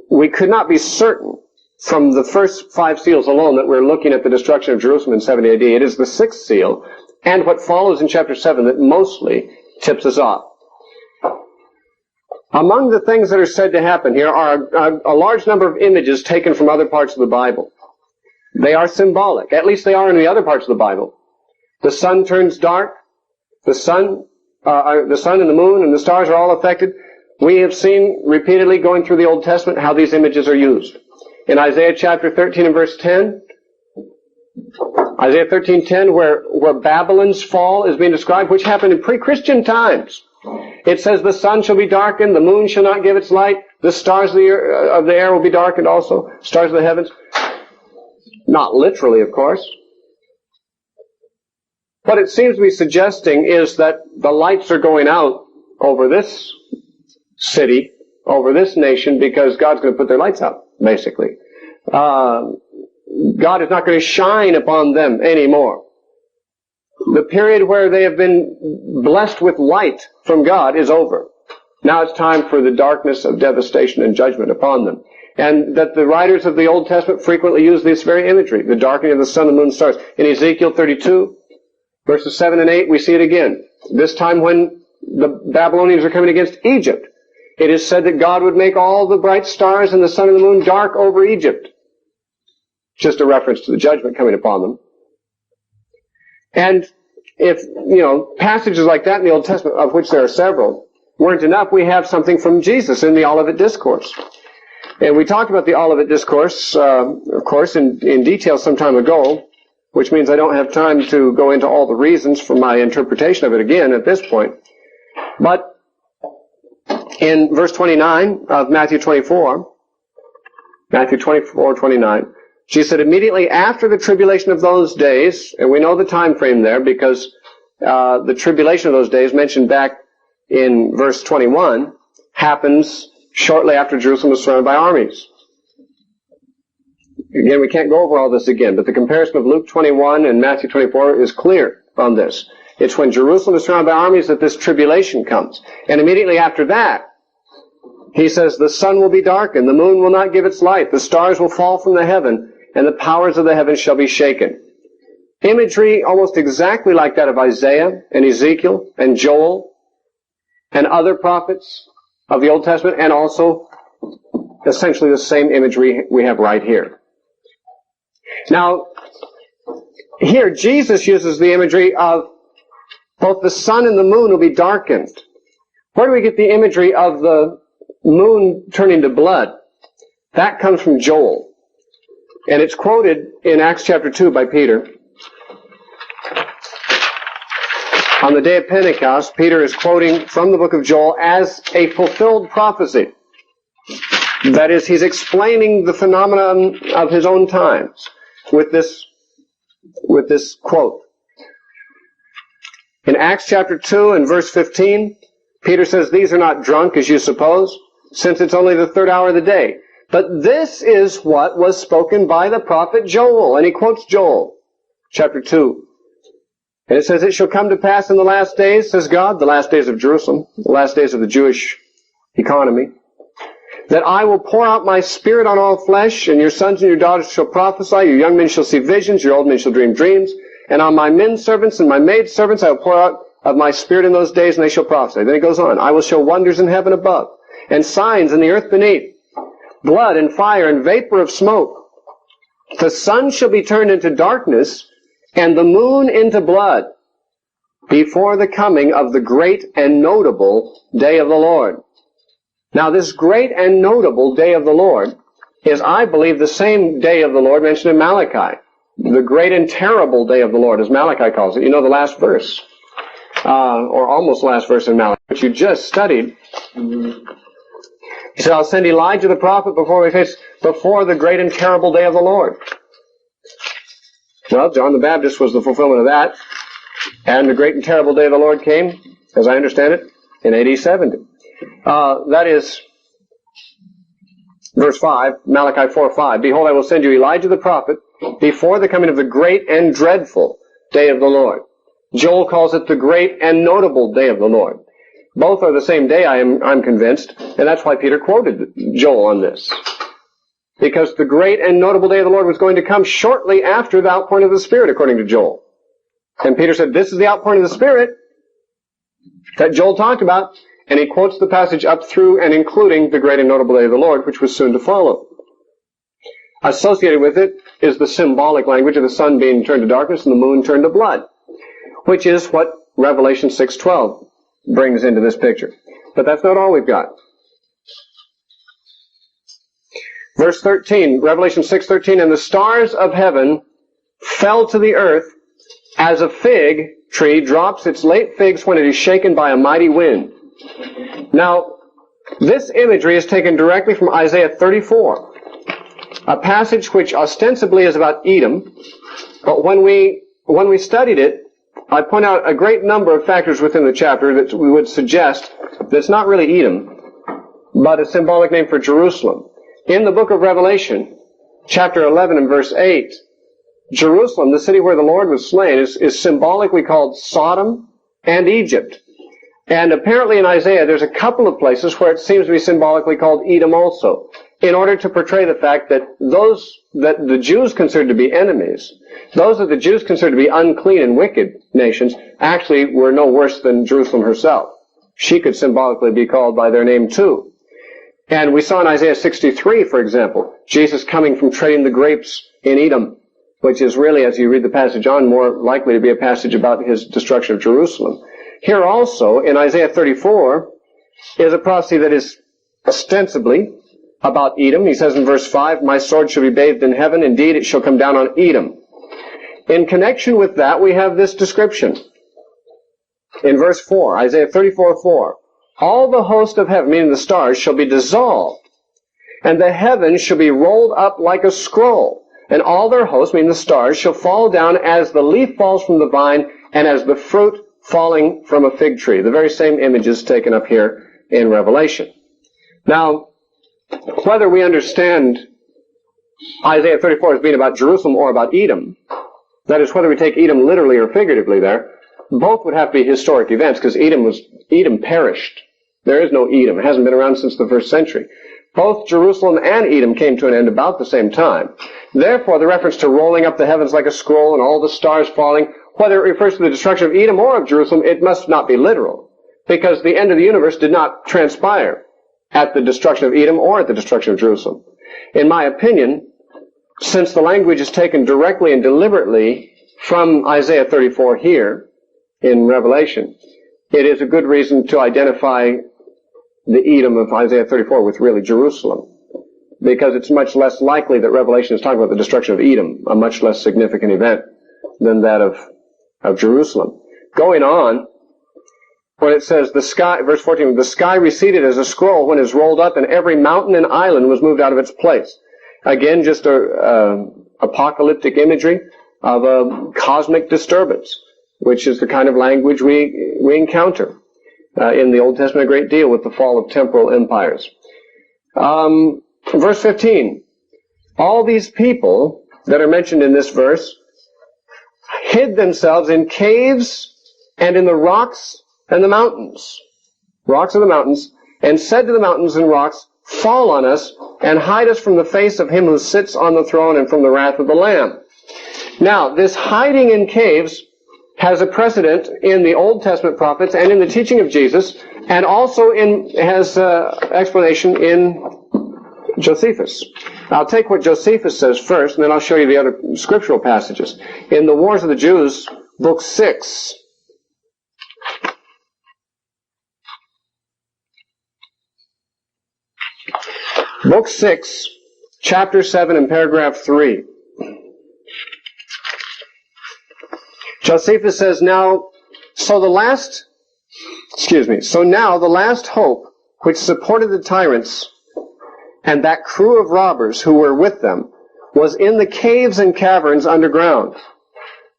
we could not be certain from the first 5 seals alone that we're looking at the destruction of Jerusalem in 70 AD. It is the 6th seal and what follows in chapter 7 that mostly tips us off. Among the things that are said to happen here are a large number of images taken from other parts of the Bible. They are symbolic. At least they are in the other parts of the Bible. The sun turns dark. The sun and the moon and the stars are all affected. We have seen repeatedly going through the Old Testament how these images are used. In Isaiah chapter 13 and verse 10, Isaiah 13:10, where Babylon's fall is being described, which happened in pre-Christian times. It says, the sun shall be darkened, the moon shall not give its light, the stars of the air will be darkened also, stars of the heavens. Not literally, of course. what it seems to be suggesting is that the lights are going out over this city, over this nation, because God's going to put their lights out, basically. God is not going to shine upon them anymore. The period where they have been blessed with light from God is over. Now it's time for the darkness of devastation and judgment upon them. And that the writers of the Old Testament frequently use this very imagery, the darkening of the sun, the moon, and stars. In Ezekiel 32, verses 7 and 8, we see it again. This time when the Babylonians are coming against Egypt, it is said that God would make all the bright stars and the sun and the moon dark over Egypt. Just a reference to the judgment coming upon them. And if, passages like that in the Old Testament, of which there are several, weren't enough, we have something from Jesus in the Olivet Discourse. And we talked about the Olivet Discourse, of course, in detail some time ago, which means I don't have time to go into all the reasons for my interpretation of it again at this point. But in verse 29 of Matthew 24:29, Jesus said, immediately after the tribulation of those days, and we know the time frame there because the tribulation of those days mentioned back in verse 21 happens shortly after Jerusalem was surrounded by armies. Again, we can't go over all this again, but the comparison of Luke 21 and Matthew 24 is clear on this. It's when Jerusalem is surrounded by armies that this tribulation comes. And immediately after that, he says, the sun will be darkened, the moon will not give its light, the stars will fall from the heaven, and the powers of the heavens shall be shaken. Imagery almost exactly like that of Isaiah and Ezekiel and Joel and other prophets of the Old Testament, and also essentially the same imagery we have right here. Now, here Jesus uses the imagery of both the sun and the moon will be darkened. Where do we get the imagery of the moon turning to blood? That comes from Joel. And it's quoted in Acts chapter 2 by Peter. On the day of Pentecost, Peter is quoting from the book of Joel as a fulfilled prophecy. That is, he's explaining the phenomenon of his own times with this quote. In Acts chapter 2 and verse 15, Peter says, these are not drunk as you suppose, since it's only the third hour of the day. But this is what was spoken by the prophet Joel. And he quotes Joel, chapter 2. And it says, it shall come to pass in the last days, says God, the last days of Jerusalem, the last days of the Jewish economy, that I will pour out my spirit on all flesh, and your sons and your daughters shall prophesy, your young men shall see visions, your old men shall dream dreams, and on my men servants and my maid servants I will pour out of my spirit in those days, and they shall prophesy. Then it goes on, I will show wonders in heaven above, and signs in the earth beneath, blood and fire and vapor of smoke. The sun shall be turned into darkness, and the moon into blood, before the coming of the great and notable day of the Lord. Now, this great and notable day of the Lord is, I believe, the same day of the Lord mentioned in Malachi. The great and terrible day of the Lord, as Malachi calls it. You know the last verse, or almost last verse in Malachi, which you just studied. He said, I'll send Elijah the prophet before the great and terrible day of the Lord. Well, John the Baptist was the fulfillment of that. And the great and terrible day of the Lord came, as I understand it, in AD 70. That is verse 5, Malachi 4:5. Behold, I will send you Elijah the prophet before the coming of the great and dreadful day of the Lord. Joel calls it the great and notable day of the Lord. Both are the same day, I'm convinced, and that's why Peter quoted Joel on this. Because the great and notable day of the Lord was going to come shortly after the outpouring of the Spirit, according to Joel. And Peter said, this is the outpouring of the Spirit that Joel talked about, and he quotes the passage up through and including the great and notable day of the Lord, which was soon to follow. Associated with it is the symbolic language of the sun being turned to darkness and the moon turned to blood, which is what Revelation 6:12 brings into this picture. But that's not all we've got. Verse 13, Revelation 6:13, and the stars of heaven fell to the earth as a fig tree drops its late figs when it is shaken by a mighty wind. Now, this imagery is taken directly from Isaiah 34, a passage which ostensibly is about Edom, but when we studied it, I point out a great number of factors within the chapter that we would suggest that it's not really Edom, but a symbolic name for Jerusalem. In the book of Revelation, chapter 11 and verse 8, Jerusalem, the city where the Lord was slain, is symbolically called Sodom and Egypt. And apparently in Isaiah, there's a couple of places where it seems to be symbolically called Edom also, in order to portray the fact that those that the Jews considered to be enemies, those that the Jews considered to be unclean and wicked nations, actually were no worse than Jerusalem herself. She could symbolically be called by their name too. And we saw in Isaiah 63, for example, Jesus coming from trading the grapes in Edom, which is really, as you read the passage on, more likely to be a passage about his destruction of Jerusalem. Here also, in Isaiah 34, is a prophecy that is ostensibly about Edom. He says in verse 5, "My sword shall be bathed in heaven. Indeed, it shall come down on Edom." In connection with that, we have this description. In verse 4, Isaiah 34:4, "All the host of heaven," meaning the stars, "shall be dissolved, and the heavens shall be rolled up like a scroll. And all their hosts," meaning the stars, "shall fall down as the leaf falls from the vine, and as the fruit falling from a fig tree." The very same image is taken up here in Revelation. Now, whether we understand Isaiah 34 as being about Jerusalem or about Edom, that is, whether we take Edom literally or figuratively there, both would have to be historic events, because Edom perished. There is no Edom. It hasn't been around since the 1st century. Both Jerusalem and Edom came to an end about the same time. Therefore, the reference to rolling up the heavens like a scroll and all the stars falling, whether it refers to the destruction of Edom or of Jerusalem, it must not be literal, because the end of the universe did not transpire at the destruction of Edom or at the destruction of Jerusalem. In my opinion, since the language is taken directly and deliberately from Isaiah 34 here in Revelation, it is a good reason to identify the Edom of Isaiah 34 with really Jerusalem, because it's much less likely that Revelation is talking about the destruction of Edom, a much less significant event than that of Jerusalem. Going on, when it says the sky, verse 14, "The sky receded as a scroll when it is rolled up, and every mountain and island was moved out of its place." Again, just apocalyptic imagery of a cosmic disturbance, which is the kind of language we encounter in the Old Testament a great deal with the fall of temporal empires. Verse 15, "All these people that are mentioned in this verse hid themselves in caves and in the rocks and the mountains," rocks and the mountains, "and said to the mountains and rocks, 'Fall on us and hide us from the face of him who sits on the throne and from the wrath of the Lamb.'" Now, this hiding in caves has a precedent in the Old Testament prophets and in the teaching of Jesus, and also has explanation in Josephus. I'll take what Josephus says first, and then I'll show you the other scriptural passages. In the Wars of the Jews, book 6, book 6, chapter 7 and paragraph 3. Josephus says, So now the last hope which supported the tyrants and that crew of robbers who were with them was in the caves and caverns underground,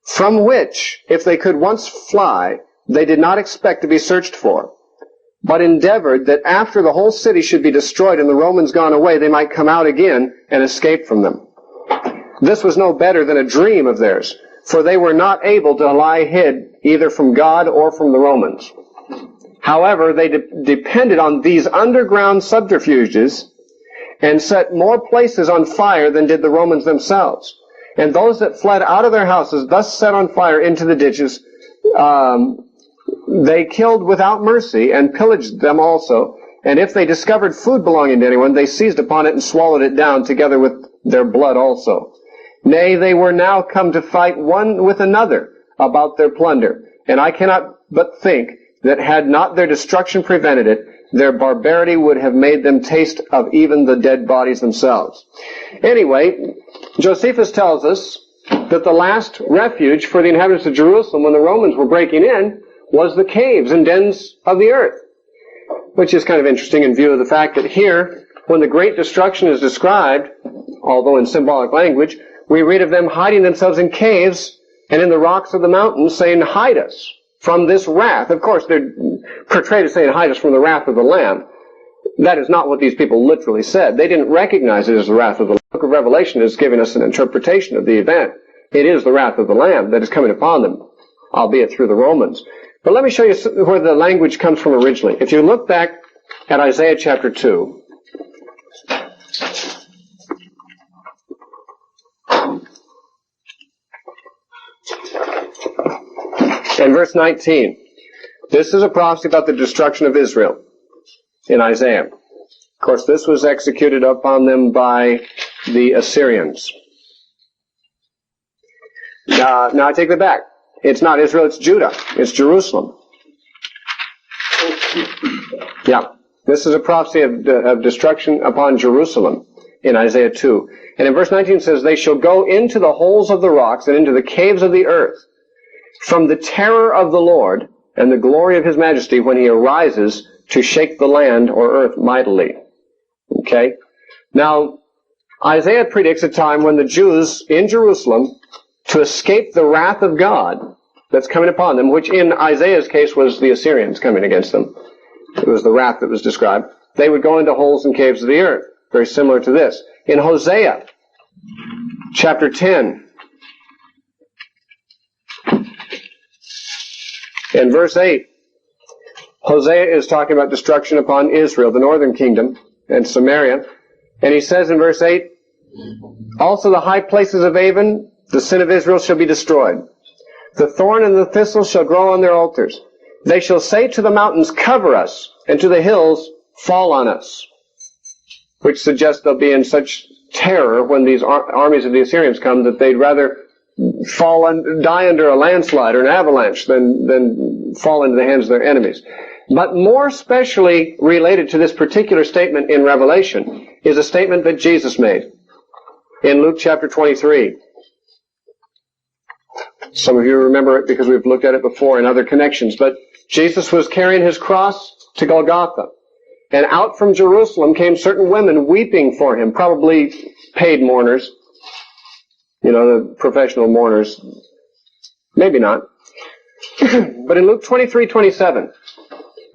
from which, if they could once fly, they did not expect to be searched for, but endeavored that after the whole city should be destroyed and the Romans gone away, they might come out again and escape from them. This was no better than a dream of theirs, for they were not able to lie hid either from God or from the Romans. However, they depended on these underground subterfuges and set more places on fire than did the Romans themselves. And those that fled out of their houses, thus set on fire into the ditches, they killed without mercy and pillaged them also. And if they discovered food belonging to anyone, they seized upon it and swallowed it down together with their blood also. Nay, they were now come to fight one with another about their plunder. And I cannot but think that had not their destruction prevented it, their barbarity would have made them taste of even the dead bodies themselves. Anyway, Josephus tells us that the last refuge for the inhabitants of Jerusalem when the Romans were breaking in was the caves and dens of the earth, which is kind of interesting in view of the fact that here, when the great destruction is described, although in symbolic language, we read of them hiding themselves in caves and in the rocks of the mountains, saying, hide us from this wrath. Of course, they're portrayed as saying, hide us from the wrath of the Lamb. That is not what these people literally said. They didn't recognize it as the wrath of the Lamb. The book of Revelation is giving us an interpretation of the event. It is the wrath of the Lamb that is coming upon them, albeit through the Romans. But let me show you where the language comes from originally. If you look back at Isaiah chapter 2, and verse 19, this is a prophecy about the destruction of Israel in Isaiah. Of course, this was executed upon them by the Assyrians. Now I take that back. It's not Israel, it's Judah. It's Jerusalem. Yeah. This is a prophecy of destruction upon Jerusalem in Isaiah 2. And in verse 19 it says, they shall go into the holes of the rocks and into the caves of the earth from the terror of the Lord and the glory of his majesty when he arises to shake the land or earth mightily. Okay? Now, Isaiah predicts a time when the Jews in Jerusalem, to escape the wrath of God that's coming upon them, which in Isaiah's case was the Assyrians coming against them. It was the wrath that was described. They would go into holes and caves of the earth. Very similar to this. In Hosea, chapter 10, in verse 8, Hosea is talking about destruction upon Israel, the northern kingdom, and Samaria. And he says in verse 8, also the high places of Avon, the sin of Israel, shall be destroyed. The thorn and the thistle shall grow on their altars. They shall say to the mountains, cover us, and to the hills, fall on us. Which suggests they'll be in such terror when these armies of the Assyrians come that they'd rather die under a landslide or an avalanche than fall into the hands of their enemies. But more specially related to this particular statement in Revelation is a statement that Jesus made in Luke chapter 23. Some of you remember it because we've looked at it before in other connections. But Jesus was carrying his cross to Golgotha. And out from Jerusalem came certain women weeping for him, probably paid mourners. You know, the professional mourners. Maybe not. But in Luke 23:27,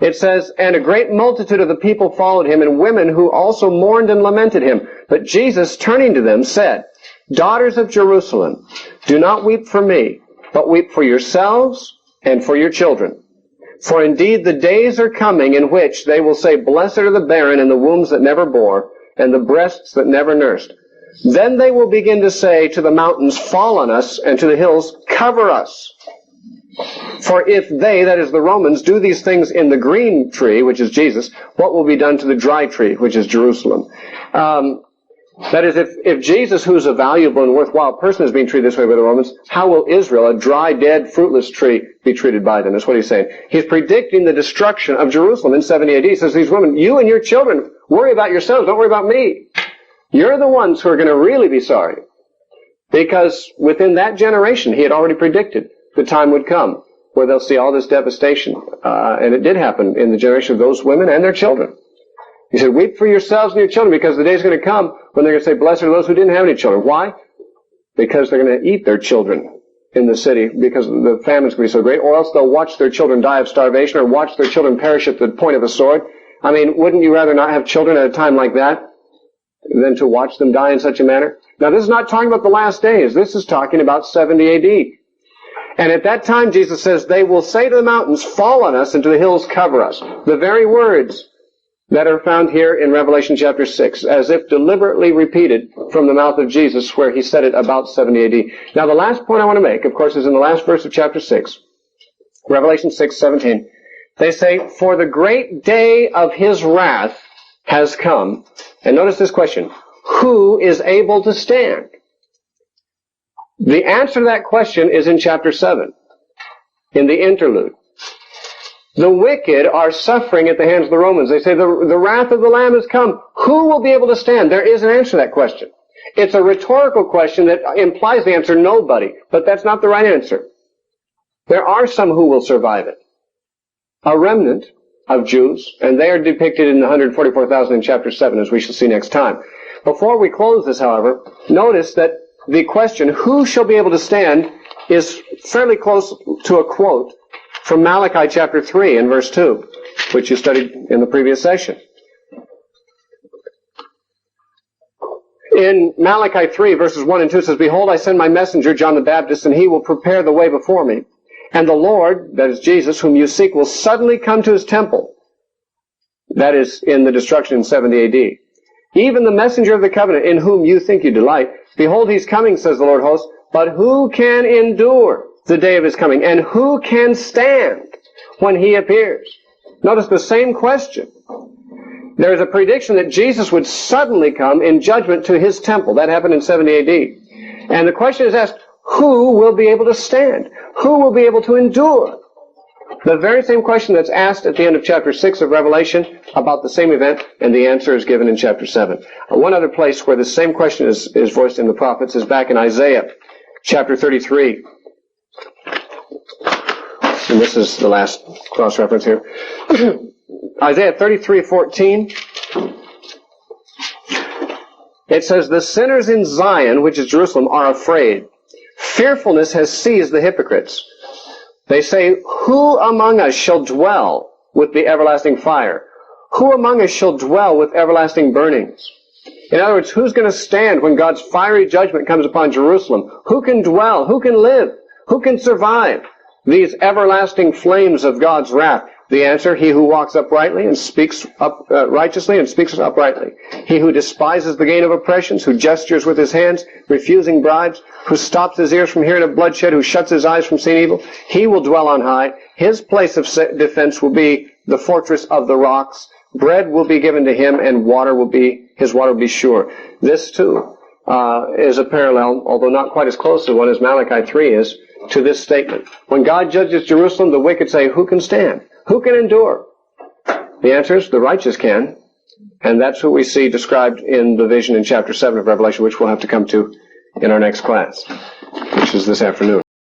it says, and a great multitude of the people followed him, and women who also mourned and lamented him. But Jesus, turning to them, said, daughters of Jerusalem, do not weep for me, but weep for yourselves and for your children. For indeed the days are coming in which they will say, blessed are the barren and the wombs that never bore, and the breasts that never nursed. Then they will begin to say to the mountains, fall on us, and to the hills, cover us. For if they, that is the Romans, do these things in the green tree, which is Jesus, what will be done to the dry tree, which is Jerusalem? That is, if Jesus, who's a valuable and worthwhile person, is being treated this way by the Romans, how will Israel, a dry, dead, fruitless tree, be treated by them? That's what he's saying. He's predicting the destruction of Jerusalem in 70 AD. He says, these women, you and your children, worry about yourselves, don't worry about me. You're the ones who are going to really be sorry. Because within that generation, he had already predicted the time would come where they'll see all this devastation. And it did happen in the generation of those women and their children. He said, weep for yourselves and your children, because the day's going to come when they're going to say, blessed are those who didn't have any children. Why? Because they're going to eat their children in the city because the famine's going to be so great, or else they'll watch their children die of starvation or watch their children perish at the point of a sword. I mean, wouldn't you rather not have children at a time like that than to watch them die in such a manner? Now, this is not talking about the last days. This is talking about 70 AD. And at that time, Jesus says, they will say to the mountains, fall on us, and to the hills, cover us. The very words that are found here in Revelation chapter 6, as if deliberately repeated from the mouth of Jesus, where he said it about 70 AD. Now, the last point I want to make, of course, is in the last verse of chapter 6, Revelation 6:17. They say, for the great day of his wrath has come. And notice this question, who is able to stand? The answer to that question is in chapter 7, in the interlude. The wicked are suffering at the hands of the Romans. They say the wrath of the Lamb has come. Who will be able to stand? There is an answer to that question. It's a rhetorical question that implies the answer nobody, but that's not the right answer. There are some who will survive it. A remnant of Jews, and they are depicted in the 144,000 in chapter 7, as we shall see next time. Before we close this, however, notice that the question, who shall be able to stand, is fairly close to a quote from Malachi chapter 3 and verse 2, which you studied in the previous session. In Malachi 3, verses 1 and 2, it says, "Behold, I send my messenger, John the Baptist, and he will prepare the way before me. And the Lord," that is Jesus, "whom you seek, will suddenly come to his temple." That is in the destruction in 70 A.D. "Even the messenger of the covenant, in whom you think you delight. Behold, he's coming, says the Lord of hosts. But who can endure the day of his coming? And who can stand when he appears?" Notice the same question. There is a prediction that Jesus would suddenly come in judgment to his temple. That happened in 70 A.D. And the question is asked, who will be able to stand? Who will be able to endure? The very same question that's asked at the end of chapter 6 of Revelation about the same event, and the answer is given in chapter 7. One other place where the same question is voiced in the prophets is back in Isaiah chapter 33. And this is the last cross-reference here. Isaiah 33:14. It says, "The sinners in Zion," which is Jerusalem, "are afraid. Fearfulness has seized the hypocrites. They say, who among us shall dwell with the everlasting fire? Who among us shall dwell with everlasting burnings?" In other words, who's going to stand when God's fiery judgment comes upon Jerusalem? Who can dwell? Who can live? Who can survive these everlasting flames of God's wrath? The answer, he who walks uprightly and speaks righteously and speaks uprightly. He who despises the gain of oppressions, who gestures with his hands, refusing bribes, who stops his ears from hearing of bloodshed, who shuts his eyes from seeing evil. He will dwell on high. His place of defense will be the fortress of the rocks. Bread will be given to him, and his water will be sure. This, too, is a parallel, although not quite as close to one as Malachi 3 is, to this statement. When God judges Jerusalem, the wicked say, who can stand? Who can endure? The answer is the righteous can. And that's what we see described in the vision in chapter 7 of Revelation, which we'll have to come to in our next class, which is this afternoon.